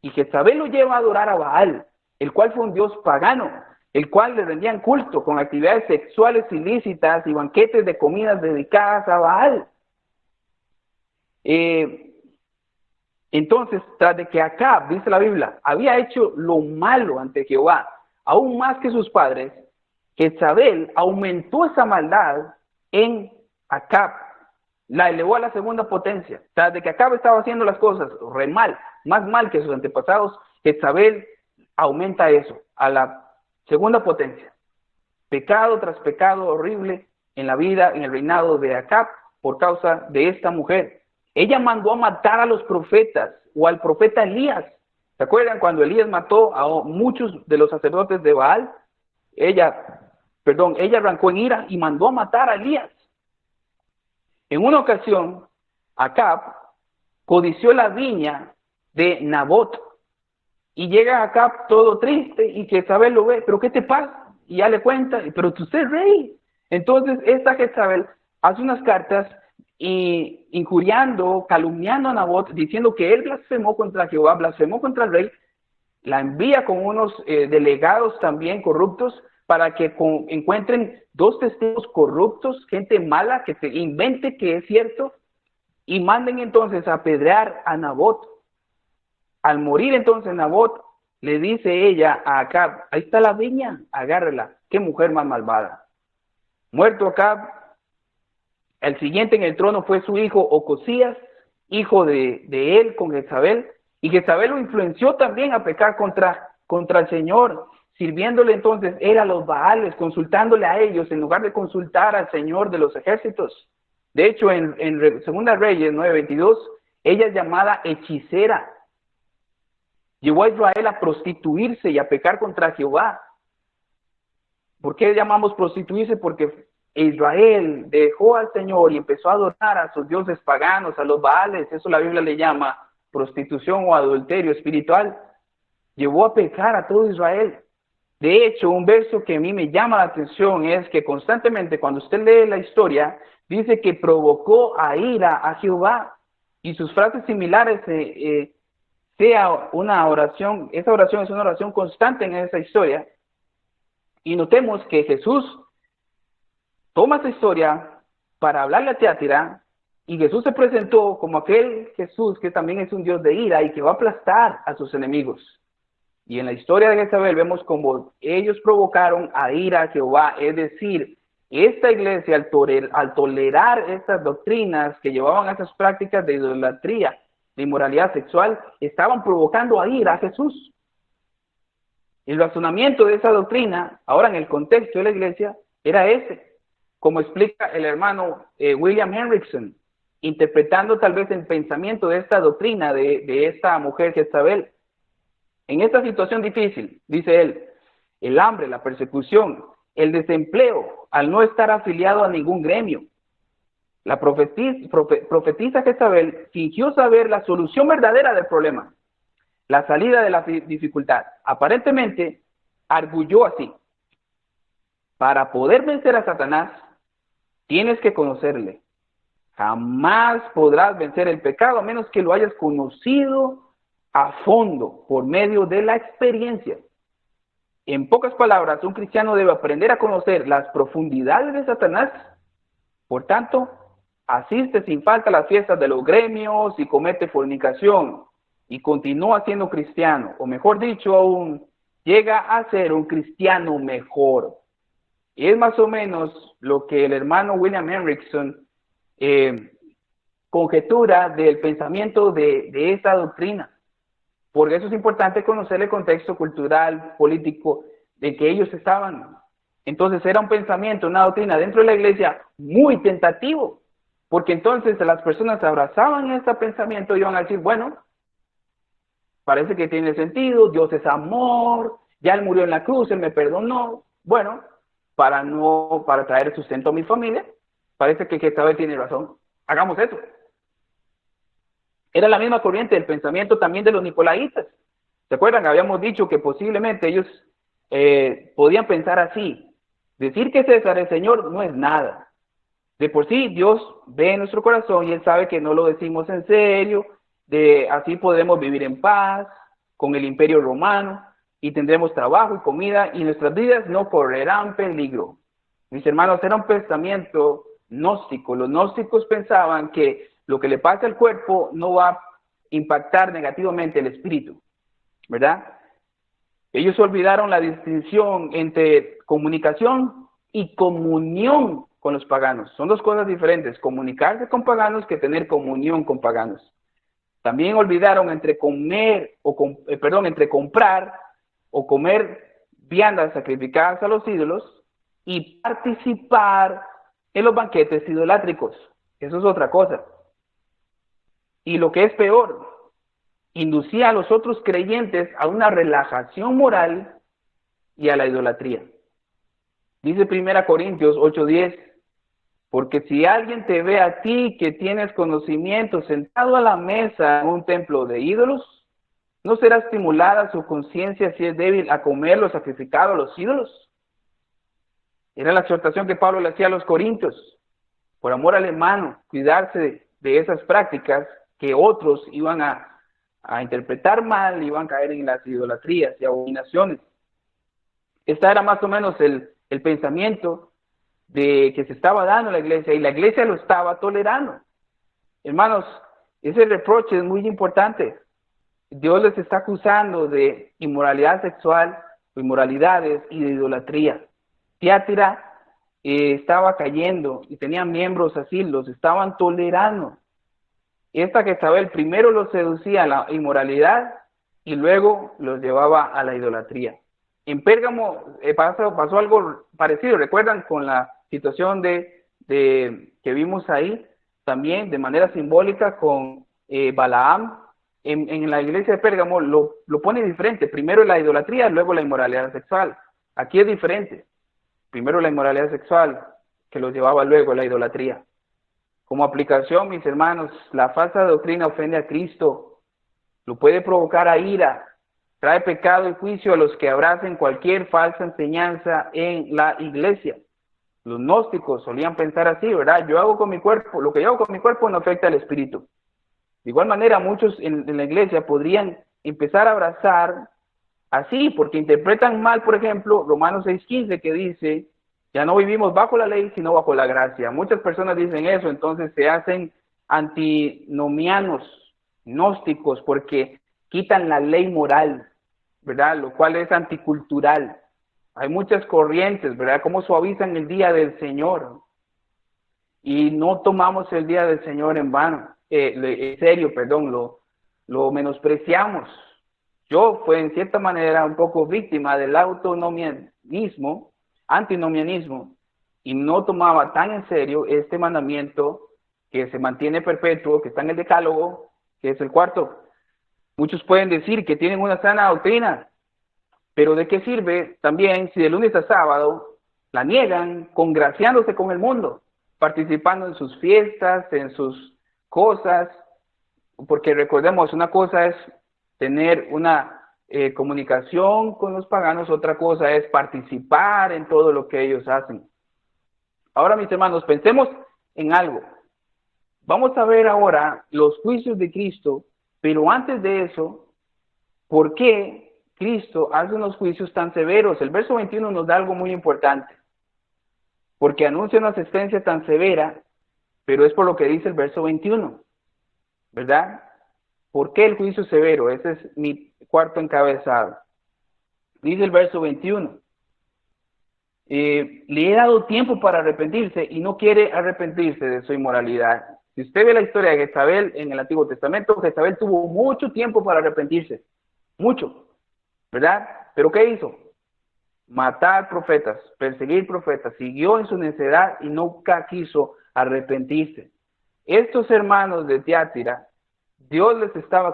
S1: y Jezabel lo lleva a adorar a Baal, el cual fue un dios pagano, el cual le rendían culto con actividades sexuales ilícitas y banquetes de comidas dedicadas a Baal. Entonces, tras de que Acab, dice la Biblia, había hecho lo malo ante Jehová, aún más que sus padres, Jezabel aumentó esa maldad en Acab, la elevó a la segunda potencia. Tras de que Acab estaba haciendo las cosas re mal, más mal que sus antepasados, Jezabel aumenta eso a la segunda potencia. Pecado tras pecado horrible en la vida, en el reinado de Acab, por causa de esta mujer. Ella mandó a matar a los profetas, o al profeta Elías. ¿Se acuerdan cuando Elías mató a muchos de los sacerdotes de Baal? Ella arrancó en ira y mandó a matar a Elías. En una ocasión, Acab codició la viña de Nabot Y llega acá todo triste y que Jezabel lo ve, pero ¿qué te pasa? Y ya le cuenta, pero tú eres rey. Entonces esta Jezabel hace unas cartas y injuriando, calumniando a Nabot, diciendo que él blasfemó contra Jehová, blasfemó contra el rey, la envía con unos delegados también corruptos para que encuentren dos testigos corruptos, gente mala que se invente que es cierto, y manden entonces a apedrear a Nabot. Al morir entonces Nabot, le dice ella a Acab, ahí está la viña, agárrela, qué mujer más malvada. Muerto Acab, el siguiente en el trono fue su hijo Ocosías, hijo de él con Jezabel, y Jezabel lo influenció también a pecar contra el Señor, sirviéndole entonces él a los Baales, consultándole a ellos en lugar de consultar al Señor de los ejércitos. De hecho, en Segunda Reyes 9:22, ella es llamada hechicera. Llevó a Israel a prostituirse y a pecar contra Jehová. ¿Por qué llamamos prostituirse? Porque Israel dejó al Señor y empezó a adorar a sus dioses paganos, a los Baales. Eso la Biblia le llama prostitución o adulterio espiritual. Llevó a pecar a todo Israel. De hecho, un verso que a mí me llama la atención es que constantemente cuando usted lee la historia, dice que provocó a ira a Jehová. Y sus frases similares sea una oración, esa oración es una oración constante en esa historia. Y notemos que Jesús toma esa historia para hablarle a Tiatira, y Jesús se presentó como aquel Jesús que también es un Dios de ira y que va a aplastar a sus enemigos. Y en la historia de Jezabel vemos como ellos provocaron a ira a Jehová, es decir, esta iglesia al tolerar estas doctrinas que llevaban a esas prácticas de idolatría, de inmoralidad sexual, estaban provocando a ira a Jesús. El razonamiento de esa doctrina, ahora en el contexto de la iglesia, era ese, como explica el hermano William Hendrickson, interpretando tal vez el pensamiento de esta doctrina de esta mujer Jezabel. En esta situación difícil, dice él, el hambre, la persecución, el desempleo, al no estar afiliado a ningún gremio, la profetisa Jezabel fingió saber la solución verdadera del problema, la salida de la dificultad. Aparentemente, arguyó así: para poder vencer a Satanás, tienes que conocerle. Jamás podrás vencer el pecado a menos que lo hayas conocido a fondo por medio de la experiencia. En pocas palabras, un cristiano debe aprender a conocer las profundidades de Satanás. Por tanto, asiste sin falta a las fiestas de los gremios y comete fornicación y continúa siendo cristiano, o mejor dicho aún, llega a ser un cristiano mejor. Y es más o menos lo que el hermano William Hendrickson conjetura del pensamiento de esta doctrina. Por eso es importante conocer el contexto cultural, político, de que ellos estaban. Entonces era un pensamiento, una doctrina dentro de la iglesia muy tentativo, porque entonces las personas abrazaban este pensamiento y iban a decir, bueno, parece que tiene sentido, Dios es amor, ya Él murió en la cruz, Él me perdonó. Bueno, para traer sustento a mi familia, parece que Jezabel tiene razón, hagamos eso. Era la misma corriente del pensamiento también de los nicolaitas. ¿Se acuerdan? Habíamos dicho que posiblemente ellos podían pensar así: decir que César es Señor no es nada. De por sí Dios ve en nuestro corazón y Él sabe que no lo decimos en serio, así podremos vivir en paz con el imperio romano y tendremos trabajo y comida y nuestras vidas no correrán peligro. Mis hermanos, era un pensamiento gnóstico. Los gnósticos pensaban que lo que le pasa al cuerpo no va a impactar negativamente el espíritu, ¿verdad? Ellos olvidaron la distinción entre comunicación y comunión con los paganos. Son dos cosas diferentes, comunicarse con paganos que tener comunión con paganos. También olvidaron entre comprar o comer viandas sacrificadas a los ídolos y participar en los banquetes idolátricos. Eso es otra cosa. Y lo que es peor, inducía a los otros creyentes a una relajación moral y a la idolatría. Dice 1 Corintios 8:10, porque si alguien te ve a ti que tienes conocimiento sentado a la mesa en un templo de ídolos, ¿No será estimulada su conciencia si es débil a comer lo sacrificado a los ídolos? Era la exhortación que Pablo le hacía a los corintios, por amor al hermano, cuidarse de esas prácticas que otros iban a interpretar mal, iban a caer en las idolatrías y abominaciones. Este era más o menos el pensamiento de que se estaba dando en la iglesia, y la iglesia lo estaba tolerando. Hermanos, ese reproche es muy importante. Dios les está acusando de inmoralidad sexual, de inmoralidades y de idolatría. Tiatira estaba cayendo y tenía miembros así, los estaban tolerando. Esta Jezabel primero los seducía a la inmoralidad y luego los llevaba a la idolatría. En Pérgamo pasó algo parecido, recuerdan, con la situación que vimos ahí, también de manera simbólica con Balaam. En la iglesia de Pérgamo lo pone diferente, primero la idolatría, luego la inmoralidad sexual. Aquí es diferente, primero la inmoralidad sexual, que los llevaba luego a la idolatría. Como aplicación, mis hermanos, la falsa doctrina ofende a Cristo, lo puede provocar a ira, trae pecado y juicio a los que abracen cualquier falsa enseñanza en la iglesia. Los gnósticos solían pensar así, ¿verdad? Yo hago con mi cuerpo, lo que yo hago con mi cuerpo no afecta al espíritu. De igual manera, muchos en la iglesia podrían empezar a abrazar así, porque interpretan mal, por ejemplo, Romanos 6:15, que dice, ya no vivimos bajo la ley, sino bajo la gracia. Muchas personas dicen eso, entonces se hacen antinomianos, gnósticos, porque quitan la ley moral, ¿verdad? Lo cual es anticultural. Hay muchas corrientes, ¿verdad? Cómo suavizan el día del Señor. Y no tomamos el día del Señor en vano, en serio, perdón, lo menospreciamos. Yo fui en cierta manera un poco víctima del antinomianismo, y no tomaba tan en serio este mandamiento que se mantiene perpetuo, que está en el Decálogo, que es el cuarto. Muchos pueden decir que tienen una sana doctrina, pero ¿de qué sirve también si de lunes a sábado la niegan, congraciándose con el mundo, participando en sus fiestas, en sus cosas? Porque recordemos, una cosa es tener una comunicación con los paganos, otra cosa es participar en todo lo que ellos hacen. Ahora, mis hermanos, pensemos en algo. Vamos a ver ahora los juicios de Cristo, pero antes de eso, ¿por qué Cristo hace unos juicios tan severos? El verso 21 nos da algo muy importante, porque anuncia una sentencia tan severa, pero es por lo que dice el verso 21, ¿verdad? ¿Por qué el juicio severo? Ese es mi cuarto encabezado. Dice el verso 21. Le he dado tiempo para arrepentirse y no quiere arrepentirse de su inmoralidad. Si usted ve la historia de Jezabel en el Antiguo Testamento, Jezabel tuvo mucho tiempo para arrepentirse. Mucho, ¿verdad? ¿Pero qué hizo? Matar profetas, perseguir profetas. Siguió en su necedad y nunca quiso arrepentirse. Estos hermanos de Tiatira,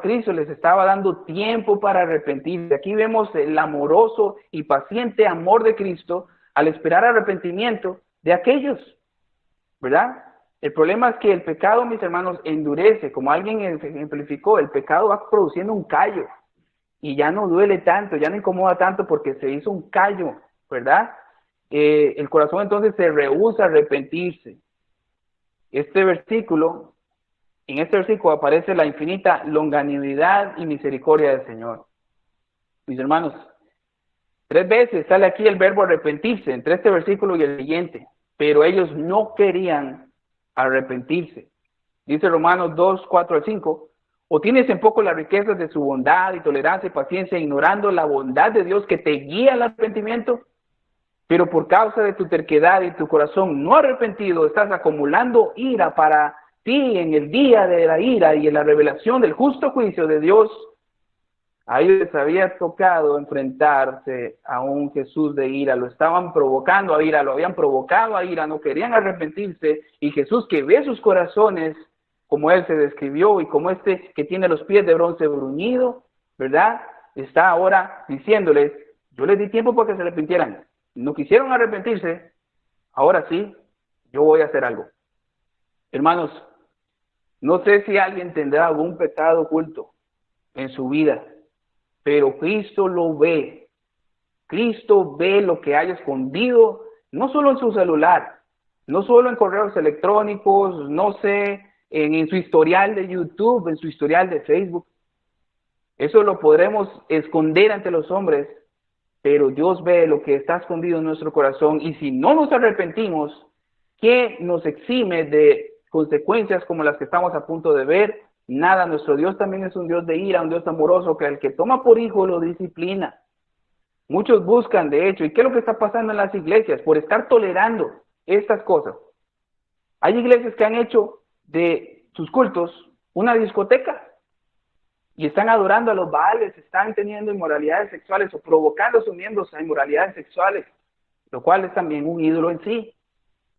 S1: Cristo les estaba dando tiempo para arrepentirse. Aquí vemos el amoroso y paciente amor de Cristo al esperar arrepentimiento de aquellos, ¿verdad? El problema es que el pecado, mis hermanos, endurece. Como alguien ejemplificó, el pecado va produciendo un callo y ya no duele tanto, ya no incomoda tanto porque se hizo un callo, ¿verdad? El corazón entonces se rehúsa a arrepentirse. En este versículo aparece la infinita longanimidad y misericordia del Señor. Mis hermanos, 3 veces sale aquí el verbo arrepentirse, entre este versículo y el siguiente, pero ellos no querían arrepentirse. Dice Romanos 2, 4 al 5, o tienes en poco las riquezas de su bondad y tolerancia y paciencia, ignorando la bondad de Dios que te guía al arrepentimiento, pero por causa de tu terquedad y tu corazón no arrepentido, estás acumulando ira para ti en el día de la ira y en la revelación del justo juicio de Dios. A ellos les había tocado enfrentarse a un Jesús de ira, lo estaban provocando a ira, lo habían provocado a ira, no querían arrepentirse, y Jesús, que ve sus corazones, como él se describió, y como este que tiene los pies de bronce bruñido, ¿verdad? Está ahora diciéndoles, yo les di tiempo para que se arrepintieran, no quisieron arrepentirse, ahora sí, yo voy a hacer algo. Hermanos, no sé si alguien tendrá algún pecado oculto en su vida, pero Cristo lo ve. Cristo ve lo que hay escondido, no solo en su celular, no solo en correos electrónicos, no sé, en su historial de YouTube, en su historial de Facebook. Eso lo podremos esconder ante los hombres, pero Dios ve lo que está escondido en nuestro corazón, y si no nos arrepentimos, ¿qué nos exime de consecuencias como las que estamos a punto de ver? Nada. Nuestro Dios también es un Dios de ira, un Dios amoroso, que al que toma por hijo lo disciplina. Muchos buscan, de hecho, ¿y qué es lo que está pasando en las iglesias? Por estar tolerando estas cosas. Hay iglesias que han hecho de sus cultos una discoteca y están adorando a los baales, están teniendo inmoralidades sexuales o provocando a sus miembros a inmoralidades sexuales, lo cual es también un ídolo en sí.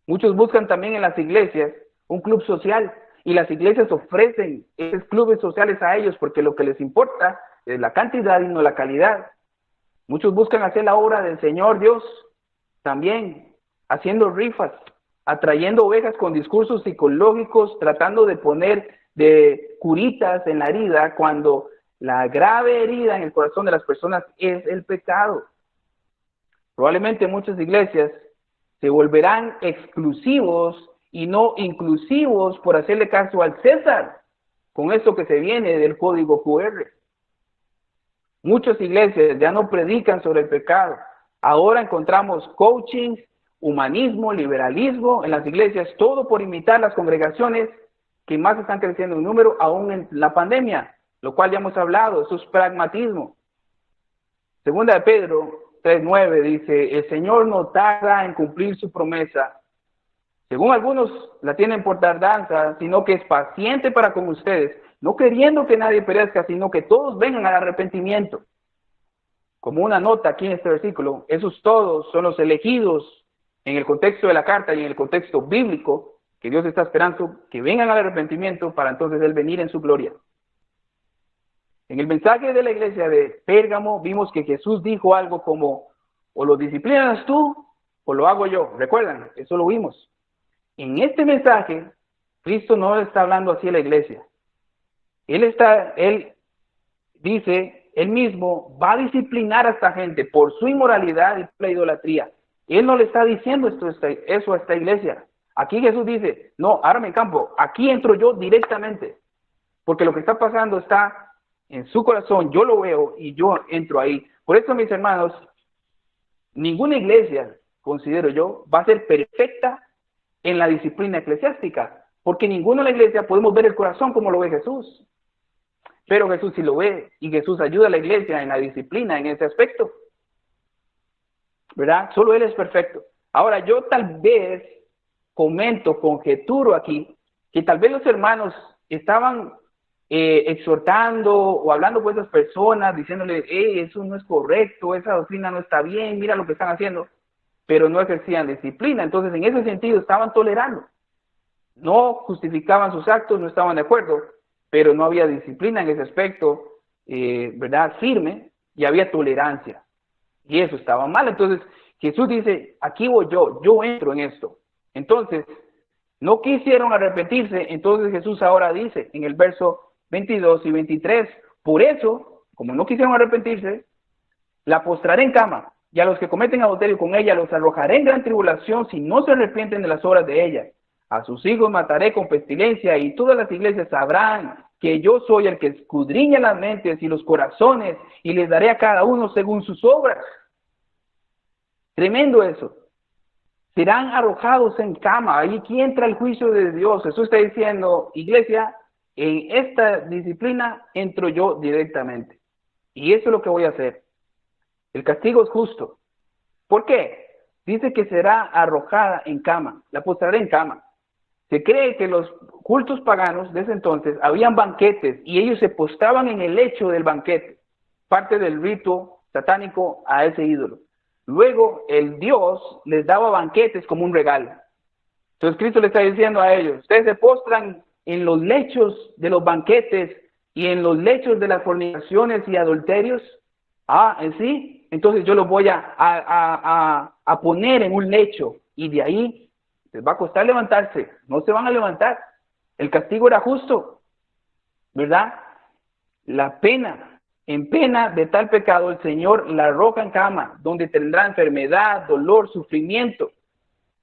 S1: Muchos buscan también en las iglesias un club social, y las iglesias ofrecen esos clubes sociales a ellos porque lo que les importa es la cantidad y no la calidad. Muchos buscan hacer la obra del Señor Dios también, haciendo rifas, atrayendo ovejas con discursos psicológicos, tratando de poner de curitas en la herida, cuando la grave herida en el corazón de las personas es el pecado. Probablemente muchas iglesias se volverán exclusivos y no inclusivos por hacerle caso al César, con esto que se viene del código QR. Muchas iglesias ya no predican sobre el pecado. Ahora encontramos coaching, humanismo, liberalismo en las iglesias, todo por imitar las congregaciones que más están creciendo en número, aún en la pandemia, lo cual ya hemos hablado. Eso es pragmatismo. Segunda de Pedro 3:9 dice: el Señor no tarda en cumplir su promesa, según algunos la tienen por tardanza, sino que es paciente para con ustedes, no queriendo que nadie perezca, sino que todos vengan al arrepentimiento. Como una nota aquí en este versículo, esos todos son los elegidos en el contexto de la carta y en el contexto bíblico, que Dios está esperando que vengan al arrepentimiento para entonces Él venir en su gloria. En el mensaje de la iglesia de Pérgamo vimos que Jesús dijo algo como: o lo disciplinas tú o lo hago yo. ¿Recuerdan? Eso lo vimos. En este mensaje, Cristo no está hablando así a la iglesia. Él dice, Él mismo va a disciplinar a esta gente por su inmoralidad y por la idolatría. Él no le está diciendo eso a esta iglesia. Aquí Jesús dice: no, árame en campo, aquí entro yo directamente, porque lo que está pasando está en su corazón, yo lo veo y yo entro ahí. Por eso, mis hermanos, ninguna iglesia, considero yo, va a ser perfecta en la disciplina eclesiástica, porque ninguna de la iglesia podemos ver el corazón como lo ve Jesús. Pero Jesús sí lo ve, y Jesús ayuda a la iglesia en la disciplina, en ese aspecto, ¿verdad? Solo Él es perfecto. Ahora, yo tal vez conjeturo aquí, que tal vez los hermanos estaban exhortando o hablando con esas personas, diciéndole: eso no es correcto, esa doctrina no está bien, mira lo que están haciendo, pero no ejercían disciplina. Entonces, en ese sentido, estaban tolerando. No justificaban sus actos, no estaban de acuerdo, pero no había disciplina en ese aspecto, ¿verdad? Firme, y había tolerancia. Y eso estaba mal. Entonces, Jesús dice: aquí voy yo entro en esto. Entonces, no quisieron arrepentirse. Entonces Jesús ahora dice en el verso 22 y 23, por eso, como no quisieron arrepentirse, la postraré en cama, y a los que cometen adulterio con ella los arrojaré en gran tribulación si no se arrepienten de las obras de ella. A sus hijos mataré con pestilencia, y todas las iglesias sabrán que yo soy el que escudriña las mentes y los corazones, y les daré a cada uno según sus obras. Tremendo eso. Serán arrojados en cama. Ahí aquí entra el juicio de Dios. Jesús está diciendo: iglesia, en esta disciplina entro yo directamente. Y eso es lo que voy a hacer. El castigo es justo. ¿Por qué? Dice que será arrojada en cama. La postraré en cama. Se cree que los cultos paganos de ese entonces habían banquetes y ellos se postraban en el lecho del banquete, parte del rito satánico a ese ídolo. Luego el Dios les daba banquetes como un regalo. Entonces Cristo le está diciendo a ellos: ustedes se postran en los lechos de los banquetes y en los lechos de las fornicaciones y adulterios. ¿Sí? Entonces yo los voy a poner en un lecho, y de ahí les va a costar levantarse. No se van a levantar. El castigo era justo, ¿verdad? La pena En pena de tal pecado, el Señor la arroja en cama, donde tendrá enfermedad, dolor, sufrimiento.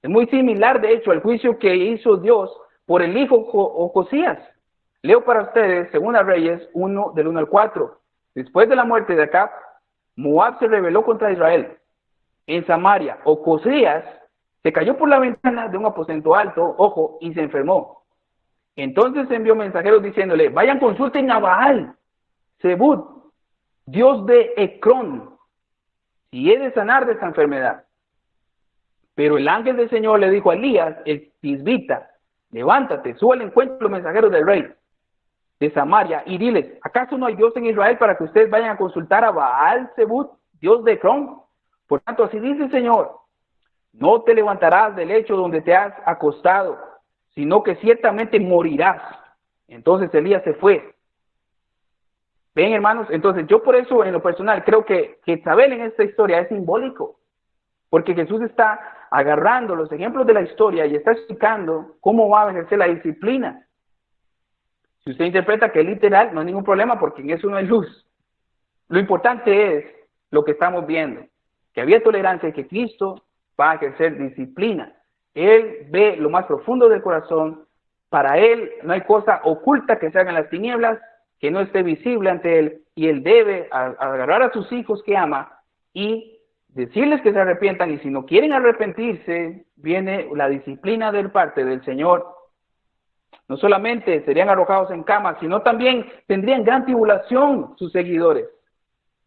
S1: Es muy similar, de hecho, al juicio que hizo Dios por el hijo Ocosías. Leo para ustedes, según Reyes 1, del 1 al 4. Después de la muerte de Acab, Moab se rebeló contra Israel. En Samaria, Ocosías se cayó por la ventana de un aposento alto, ojo, y se enfermó. Entonces envió mensajeros diciéndole, vayan, consulten a Baal, Zebud, Dios de Ecrón, si he de sanar de esta enfermedad. Pero el ángel del Señor le dijo a Elías, el tisbita, levántate, sube al encuentro de los mensajeros del rey de Samaria y diles, ¿acaso no hay Dios en Israel para que ustedes vayan a consultar a Baal Zebud, Dios de Ecrón? Por tanto, así dice el Señor, no te levantarás del lecho donde te has acostado, sino que ciertamente morirás. Entonces Elías se fue. Ven, hermanos, entonces yo por eso en lo personal creo que Jezabel en esta historia es simbólico, porque Jesús está agarrando los ejemplos de la historia y está explicando cómo va a ejercer la disciplina. Si usted interpreta que es literal, no hay ningún problema porque en eso no hay luz. Lo importante es lo que estamos viendo, que había tolerancia y que Cristo va a ejercer disciplina. Él ve lo más profundo del corazón. Para él no hay cosa oculta que se haga en las tinieblas, que no esté visible ante él, y él debe agarrar a sus hijos que ama y decirles que se arrepientan, y si no quieren arrepentirse, viene la disciplina del parte del Señor. No solamente serían arrojados en cama, sino también tendrían gran tribulación sus seguidores.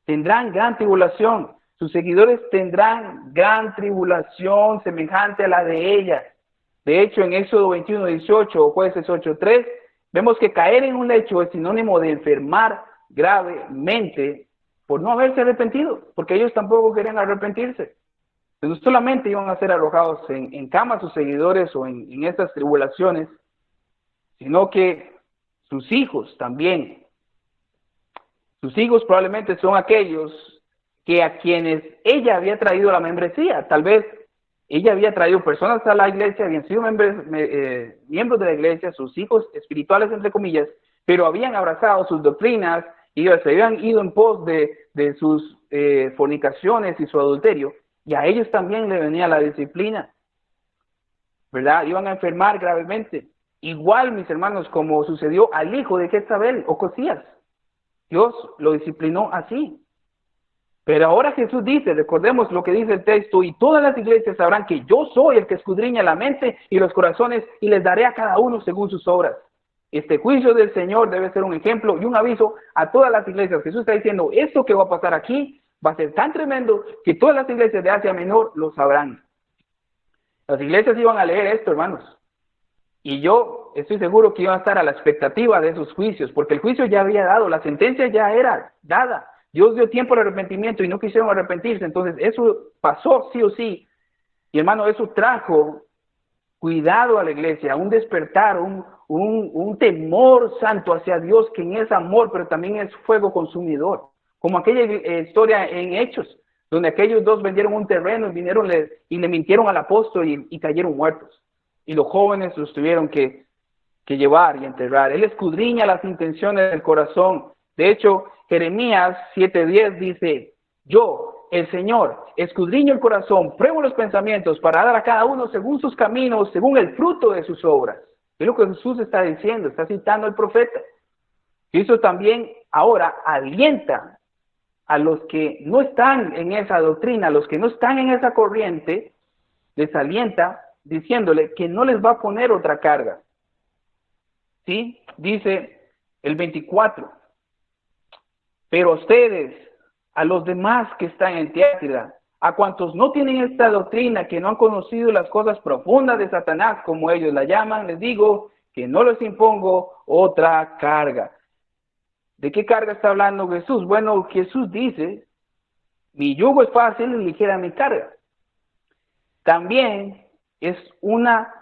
S1: Tendrán gran tribulación. Sus seguidores tendrán gran tribulación semejante a la de ella. De hecho, en Éxodo 21:18 o Jueces 8:3, vemos que caer en un lecho es sinónimo de enfermar gravemente por no haberse arrepentido, porque ellos tampoco querían arrepentirse. No solamente iban a ser arrojados en cama sus seguidores o en estas tribulaciones, sino que sus hijos también. Sus hijos probablemente son aquellos que a quienes ella había traído la membresía. Tal vez ella había traído personas a la iglesia, habían sido miembros de la iglesia, sus hijos espirituales, entre comillas, pero habían abrazado sus doctrinas y se habían ido en pos de sus fornicaciones y su adulterio, y a ellos también le venía la disciplina, ¿verdad? Iban a enfermar gravemente. Igual, mis hermanos, como sucedió al hijo de Jezabel, Ocosías. Dios lo disciplinó así. Pero ahora Jesús dice, recordemos lo que dice el texto, y todas las iglesias sabrán que yo soy el que escudriña la mente y los corazones, y les daré a cada uno según sus obras. Este juicio del Señor debe ser un ejemplo y un aviso a todas las iglesias. Jesús está diciendo, esto que va a pasar aquí va a ser tan tremendo que todas las iglesias de Asia Menor lo sabrán. Las iglesias iban a leer esto, hermanos. Y yo estoy seguro que iban a estar a la expectativa de esos juicios, porque el juicio ya había dado, la sentencia ya era dada. Dios dio tiempo al arrepentimiento y no quisieron arrepentirse, entonces eso pasó sí o sí. Y hermano, eso trajo cuidado a la iglesia, un despertar, un temor santo hacia Dios, quien es amor, pero también es fuego consumidor. Como aquella historia en Hechos, donde aquellos dos vendieron un terreno y vinieron y le mintieron al apóstol y cayeron muertos. Y los jóvenes los tuvieron que llevar y enterrar. Él escudriña las intenciones del corazón. De hecho, Jeremías 7:10 dice, yo, el Señor, escudriño el corazón, pruebo los pensamientos para dar a cada uno según sus caminos, según el fruto de sus obras. Es lo que Jesús está diciendo, está citando al profeta. Cristo también ahora alienta a los que no están en esa doctrina, a los que no están en esa corriente, les alienta diciéndole que no les va a poner otra carga. ¿Sí? Dice el 24. Pero a ustedes, a los demás que están en Tiatira, a cuantos no tienen esta doctrina, que no han conocido las cosas profundas de Satanás, como ellos la llaman, les digo que no les impongo otra carga. ¿De qué carga está hablando Jesús? Bueno, Jesús dice, mi yugo es fácil y ligera mi carga. También es una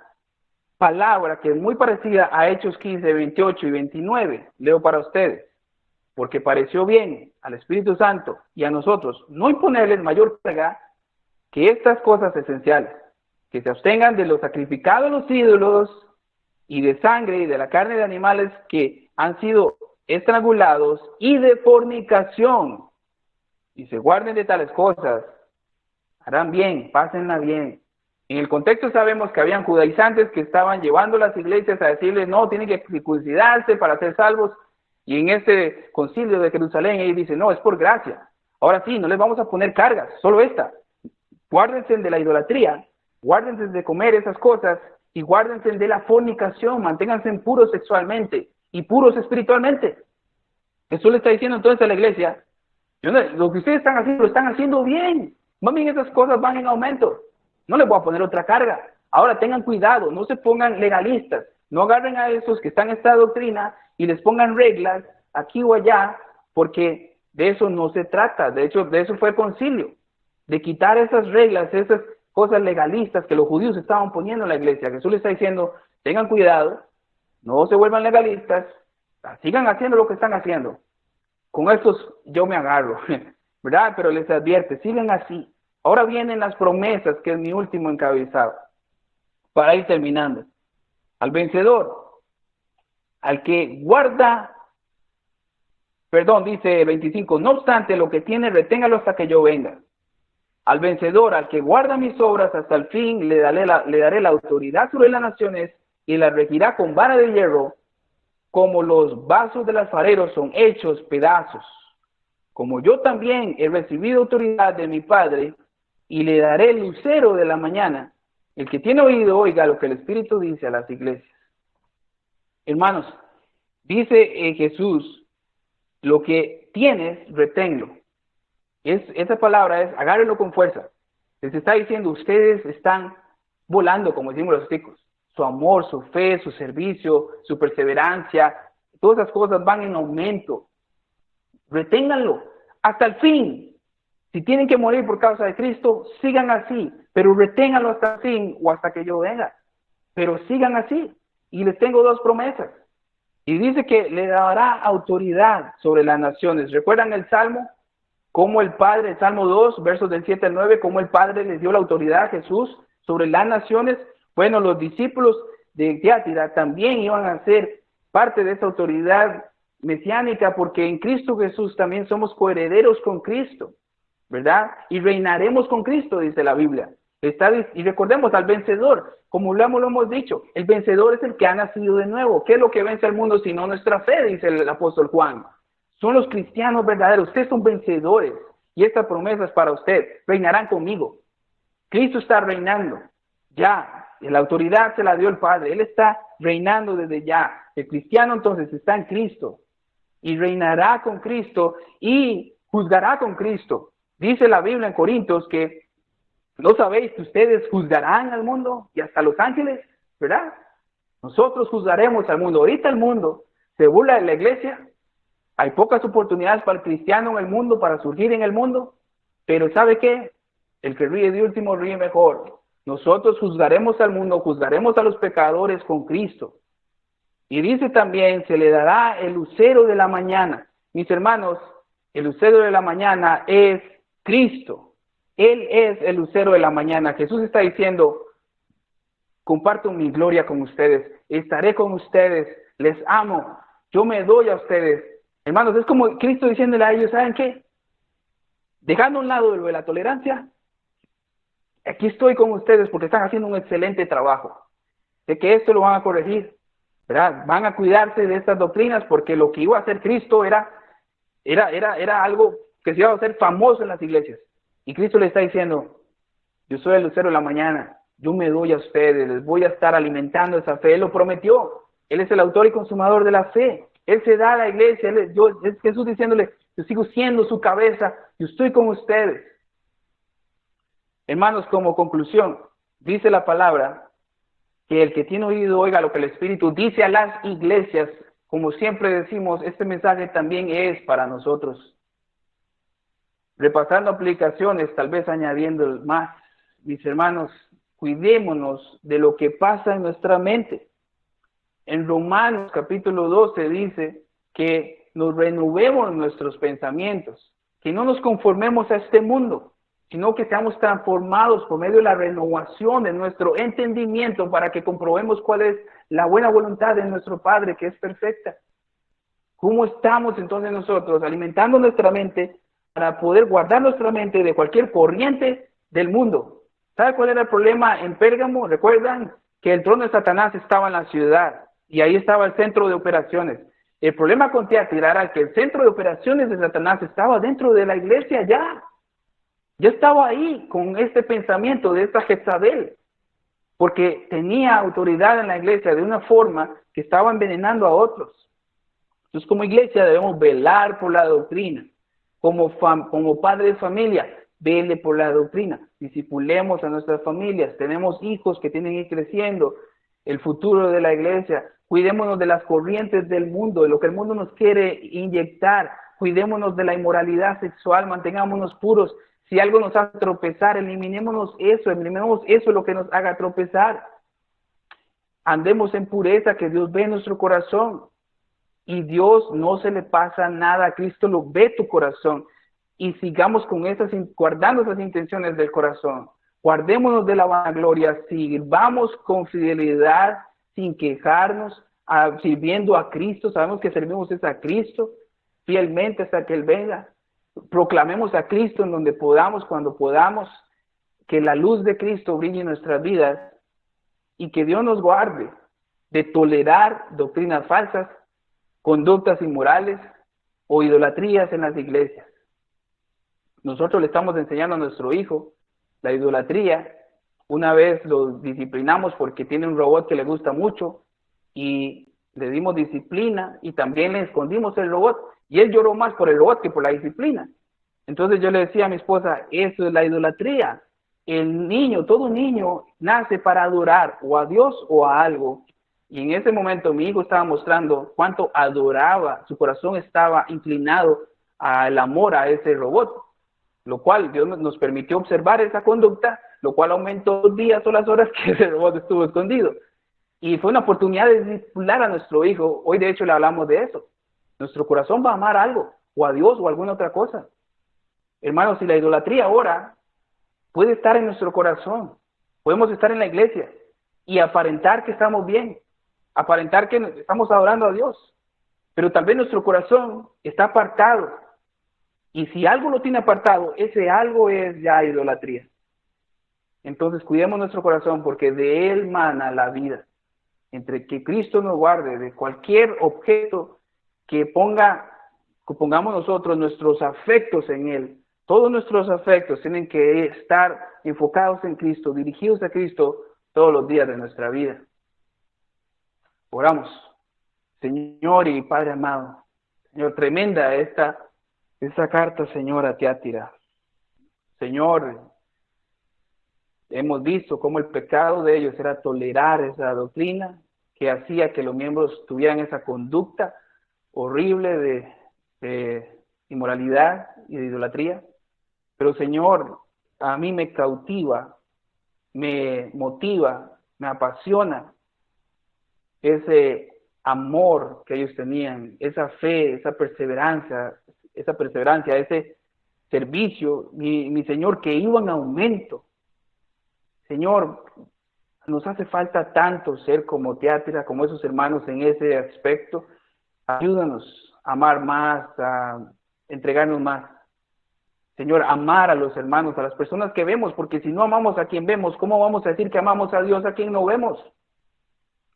S1: palabra que es muy parecida a Hechos 15, 28 y 29. Leo para ustedes. Porque pareció bien al Espíritu Santo y a nosotros no imponerles mayor carga que estas cosas esenciales, que se abstengan de lo sacrificado a los ídolos y de sangre y de la carne de animales que han sido estrangulados y de fornicación. Y se guarden de tales cosas, harán bien, pásenla bien. En el contexto sabemos que habían judaizantes que estaban llevando las iglesias a decirles, no, tienen que circuncidarse para ser salvos. Y en este concilio de Jerusalén, ellos dicen, no, es por gracia. Ahora sí, no les vamos a poner cargas, solo esta. Guárdense de la idolatría, guárdense de comer esas cosas y guárdense de la fornicación, manténganse puros sexualmente y puros espiritualmente. Jesús le está diciendo entonces a la iglesia, lo que ustedes están haciendo, lo están haciendo bien. Más bien esas cosas van en aumento. No les voy a poner otra carga. Ahora tengan cuidado, no se pongan legalistas. No agarren a esos que están en esta doctrina y les pongan reglas aquí o allá, porque de eso no se trata. De hecho, de eso fue el concilio. De quitar esas reglas, esas cosas legalistas que los judíos estaban poniendo en la iglesia. Jesús les está diciendo, tengan cuidado, no se vuelvan legalistas, sigan haciendo lo que están haciendo. Con estos yo me agarro, ¿verdad? Pero les advierte, sigan así. Ahora vienen las promesas, que es mi último encabezado, para ir terminando. Al vencedor, al que guarda, dice 25, no obstante lo que tiene, reténgalo hasta que yo venga. Al vencedor, al que guarda mis obras hasta el fin, le daré la autoridad sobre las naciones y la regirá con vara de hierro, como los vasos del alfarero son hechos pedazos. Como yo también he recibido autoridad de mi Padre, y le daré el lucero de la mañana. El que tiene oído, oiga lo que el Espíritu dice a las iglesias. Hermanos, dice Jesús, lo que tienes, reténlo. Esa palabra es, agárrenlo con fuerza. Les está diciendo, ustedes están volando, como decimos los chicos. Su amor, su fe, su servicio, su perseverancia, todas esas cosas van en aumento. Reténganlo hasta el fin. Si tienen que morir por causa de Cristo, sigan así, pero reténganlo hasta el fin o hasta que yo venga. Pero sigan así. Y les tengo dos promesas. Y dice que le dará autoridad sobre las naciones. ¿Recuerdan el Salmo? Cómo el Padre, el Salmo 2, versos del 7 al 9, cómo el Padre les dio la autoridad a Jesús sobre las naciones. Bueno, los discípulos de Tiatira también iban a ser parte de esa autoridad mesiánica, porque en Cristo Jesús también somos coherederos con Cristo, ¿verdad? Y reinaremos con Cristo, dice la Biblia. Y recordemos al vencedor, como lo hemos dicho, el vencedor es el que ha nacido de nuevo. ¿Qué es lo que vence al mundo sino nuestra fe? Dice el apóstol Juan. Son los cristianos verdaderos. Ustedes son vencedores. Y esta promesa es para usted. Reinarán conmigo. Cristo está reinando. Ya. La autoridad se la dio el Padre. Él está reinando desde ya. El cristiano entonces está en Cristo. Y reinará con Cristo. Y juzgará con Cristo. Dice la Biblia en Corintios que ¿no sabéis que ustedes juzgarán al mundo y hasta los ángeles? ¿Verdad? Nosotros juzgaremos al mundo. Ahorita el mundo se burla de la iglesia. Hay pocas oportunidades para el cristiano en el mundo, para surgir en el mundo. Pero ¿sabe qué? El que ríe de último ríe mejor. Nosotros juzgaremos al mundo, juzgaremos a los pecadores con Cristo. Y dice también, se le dará el lucero de la mañana. Mis hermanos, el lucero de la mañana es Cristo. Él es el lucero de la mañana. Jesús está diciendo, comparto mi gloria con ustedes, estaré con ustedes, les amo, yo me doy a ustedes. Hermanos, es como Cristo diciéndole a ellos, ¿saben qué? Dejando a un lado lo de la tolerancia, aquí estoy con ustedes porque están haciendo un excelente trabajo. De que esto lo van a corregir, ¿verdad? Van a cuidarse de estas doctrinas porque lo que iba a hacer Cristo era algo que se iba a hacer famoso en las iglesias. Y Cristo le está diciendo, yo soy el lucero de la mañana, yo me doy a ustedes, les voy a estar alimentando esa fe. Él lo prometió, Él es el autor y consumador de la fe. Él se da a la iglesia, es Jesús diciéndole, yo sigo siendo su cabeza, yo estoy con ustedes. Hermanos, como conclusión, dice la palabra, que el que tiene oído oiga lo que el Espíritu dice a las iglesias. Como siempre decimos, este mensaje también es para nosotros. Repasando aplicaciones, tal vez añadiendo más, mis hermanos, cuidémonos de lo que pasa en nuestra mente. En Romanos capítulo 12 dice que nos renovemos nuestros pensamientos, que no nos conformemos a este mundo, sino que seamos transformados por medio de la renovación de nuestro entendimiento para que comprobemos cuál es la buena voluntad de nuestro Padre, que es perfecta. ¿Cómo estamos entonces nosotros alimentando nuestra mente para poder guardar nuestra mente de cualquier corriente del mundo? ¿Sabe cuál era el problema en Pérgamo? Recuerdan que el trono de Satanás estaba en la ciudad y ahí estaba el centro de operaciones. El problema con Tiatira era que el centro de operaciones de Satanás estaba dentro de la iglesia ya. Ya estaba ahí con este pensamiento de esta Jezabel, porque tenía autoridad en la iglesia de una forma que estaba envenenando a otros. Entonces, como iglesia debemos velar por la doctrina. Como padre de familia, vele por la doctrina. Discipulemos a nuestras familias. Tenemos hijos que tienen que ir creciendo. El futuro de la iglesia. Cuidémonos de las corrientes del mundo, de lo que el mundo nos quiere inyectar. Cuidémonos de la inmoralidad sexual. Mantengámonos puros. Si algo nos hace tropezar, eliminemos eso lo que nos haga tropezar. Andemos en pureza, que Dios ve en nuestro corazón. Y Dios no se le pasa nada, Cristo lo ve tu corazón. Y sigamos con guardando esas intenciones del corazón. Guardémonos de la vanagloria, sirvamos con fidelidad, sin quejarnos, sirviendo a Cristo. Sabemos que servimos a Cristo fielmente hasta que Él venga. Proclamemos a Cristo en donde podamos, cuando podamos, que la luz de Cristo brille en nuestras vidas y que Dios nos guarde de tolerar doctrinas falsas, conductas inmorales o idolatrías en las iglesias. Nosotros le estamos enseñando a nuestro hijo la idolatría. Una vez lo disciplinamos porque tiene un robot que le gusta mucho y le dimos disciplina y también le escondimos el robot y él lloró más por el robot que por la disciplina. Entonces yo le decía a mi esposa, eso es la idolatría. El niño, todo niño nace para adorar o a Dios o a algo. Y en ese momento mi hijo estaba mostrando cuánto adoraba, su corazón estaba inclinado al amor a ese robot, lo cual Dios nos permitió observar esa conducta, lo cual aumentó los días o las horas que ese robot estuvo escondido. Y fue una oportunidad de discipular a nuestro hijo. Hoy de hecho le hablamos de eso. Nuestro corazón va a amar algo, o a Dios o a alguna otra cosa. Hermanos, si la idolatría ahora puede estar en nuestro corazón, podemos estar en la iglesia y aparentar que estamos bien, aparentar que estamos adorando a Dios, pero tal vez nuestro corazón está apartado, y si algo lo tiene apartado, ese algo es ya idolatría. Entonces cuidemos nuestro corazón, porque de él mana la vida. Entre que Cristo nos guarde de cualquier objeto que pongamos nosotros nuestros afectos en él. Todos nuestros afectos tienen que estar enfocados en Cristo, dirigidos a Cristo todos los días de nuestra vida. Oramos. Señor y Padre amado, Señor, tremenda esta carta, Señor, a Tiatira. Señor, hemos visto cómo el pecado de ellos era tolerar esa doctrina que hacía que los miembros tuvieran esa conducta horrible de inmoralidad y de idolatría. Pero, Señor, a mí me cautiva, me motiva, me apasiona ese amor que ellos tenían, esa fe, esa perseverancia, ese servicio, mi Señor, que iba en aumento. Señor, nos hace falta tanto ser como Tiatira, como esos hermanos en ese aspecto. Ayúdanos a amar más, a entregarnos más. Señor, amar a los hermanos, a las personas que vemos, porque si no amamos a quien vemos, ¿cómo vamos a decir que amamos a Dios a quien no vemos?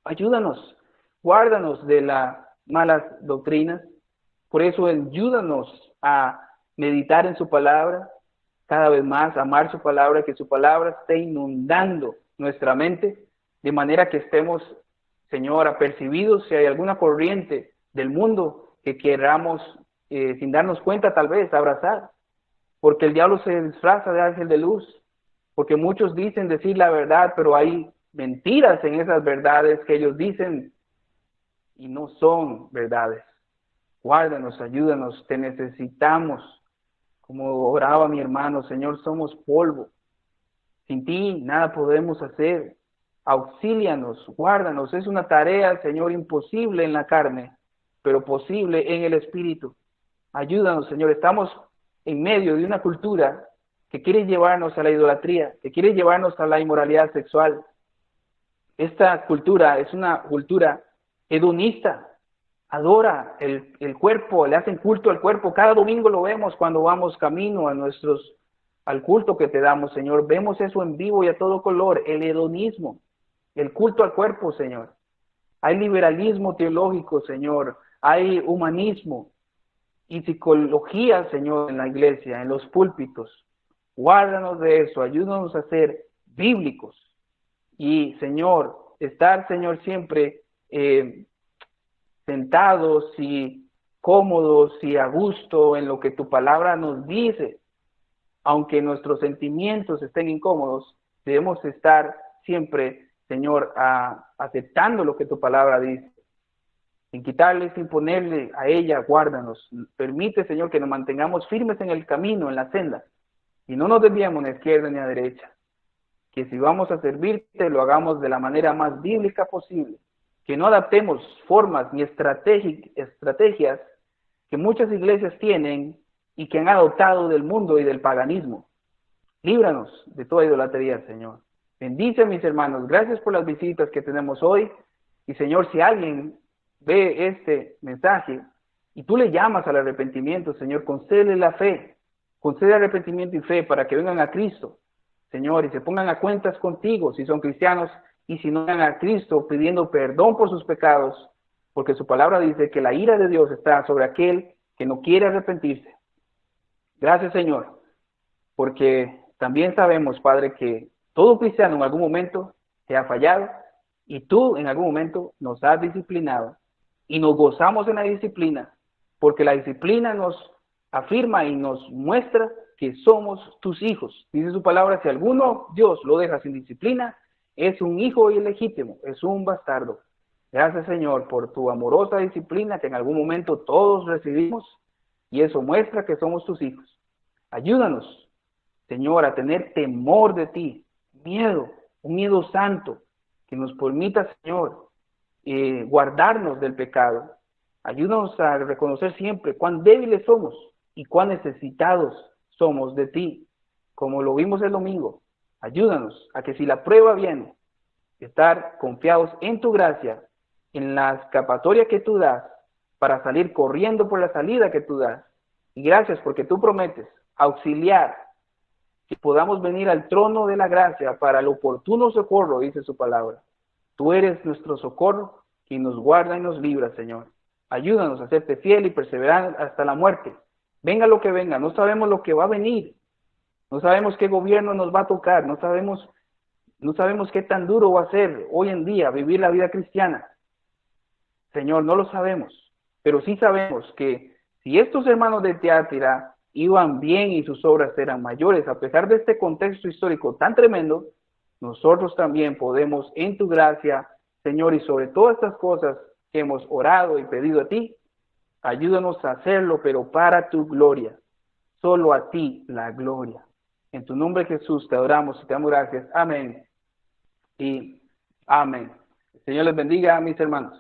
S1: Ayúdanos, guárdanos de las malas doctrinas. Por eso ayúdanos a meditar en su palabra, cada vez más, amar su palabra, que su palabra esté inundando nuestra mente, de manera que estemos, Señor, apercibidos si hay alguna corriente del mundo que queramos, sin darnos cuenta tal vez, abrazar. Porque el diablo se disfraza de ángel de luz, porque muchos dicen decir la verdad, pero hay mentiras en esas verdades que ellos dicen y no son verdades. Guárdanos, ayúdanos, te necesitamos. Como oraba mi hermano, Señor, somos polvo. Sin ti nada podemos hacer. Auxílianos, guárdanos. Es una tarea, Señor, imposible en la carne, pero posible en el Espíritu. Ayúdanos, Señor. Estamos en medio de una cultura que quiere llevarnos a la idolatría, que quiere llevarnos a la inmoralidad sexual. Esta cultura es una cultura hedonista, adora el cuerpo, le hacen culto al cuerpo. Cada domingo lo vemos cuando vamos camino al culto que te damos, Señor. Vemos eso en vivo y a todo color, el hedonismo, el culto al cuerpo, Señor. Hay liberalismo teológico, Señor. Hay humanismo y psicología, Señor, en la iglesia, en los púlpitos. Guárdanos de eso, ayúdanos a ser bíblicos. Y, Señor, estar, Señor, siempre sentados y cómodos y a gusto en lo que tu palabra nos dice. Aunque nuestros sentimientos estén incómodos, debemos estar siempre, Señor, aceptando lo que tu palabra dice. Sin quitarle, sin ponerle a ella, guárdanos. Permite, Señor, que nos mantengamos firmes en el camino, en la senda, y no nos desviemos ni a izquierda ni a derecha. Que si vamos a servirte, lo hagamos de la manera más bíblica posible. Que no adaptemos formas ni estrategias que muchas iglesias tienen y que han adoptado del mundo y del paganismo. Líbranos de toda idolatría, Señor. Bendice a mis hermanos. Gracias por las visitas que tenemos hoy. Y, Señor, si alguien ve este mensaje y tú le llamas al arrepentimiento, Señor, concédele la fe. Concede arrepentimiento y fe para que vengan a Cristo, Señor, y se pongan a cuentas contigo si son cristianos, y si no vengan a Cristo pidiendo perdón por sus pecados, porque su palabra dice que la ira de Dios está sobre aquel que no quiere arrepentirse. Gracias, Señor, porque también sabemos, Padre, que todo cristiano en algún momento te ha fallado y tú en algún momento nos has disciplinado y nos gozamos en la disciplina, porque la disciplina nos afirma y nos muestra que somos tus hijos. Dice su palabra, si alguno Dios lo deja sin disciplina, es un hijo ilegítimo, es un bastardo. Gracias, Señor, por tu amorosa disciplina que en algún momento todos recibimos, y eso muestra que somos tus hijos. Ayúdanos, Señor, a tener temor de ti, miedo, un miedo santo, que nos permita, Señor, guardarnos del pecado. Ayúdanos a reconocer siempre cuán débiles somos y cuán necesitados somos de ti, como lo vimos el domingo. Ayúdanos a que si la prueba viene, estar confiados en tu gracia, en la escapatoria que tú das, para salir corriendo por la salida que tú das. Y gracias porque tú prometes auxiliar, que podamos venir al trono de la gracia para el oportuno socorro, dice su palabra. Tú eres nuestro socorro, quien nos guarda y nos libra, Señor. Ayúdanos a serte fiel y perseverar hasta la muerte. Venga lo que venga, no sabemos lo que va a venir. No sabemos qué gobierno nos va a tocar, no sabemos qué tan duro va a ser hoy en día vivir la vida cristiana. Señor, no lo sabemos, pero sí sabemos que si estos hermanos de Tiatira iban bien y sus obras eran mayores, a pesar de este contexto histórico tan tremendo, nosotros también podemos en tu gracia, Señor, y sobre todas estas cosas que hemos orado y pedido a ti, ayúdanos a hacerlo, pero para tu gloria. Solo a ti la gloria. En tu nombre, Jesús, te adoramos y te damos gracias. Amén y amén. El Señor les bendiga, mis hermanos.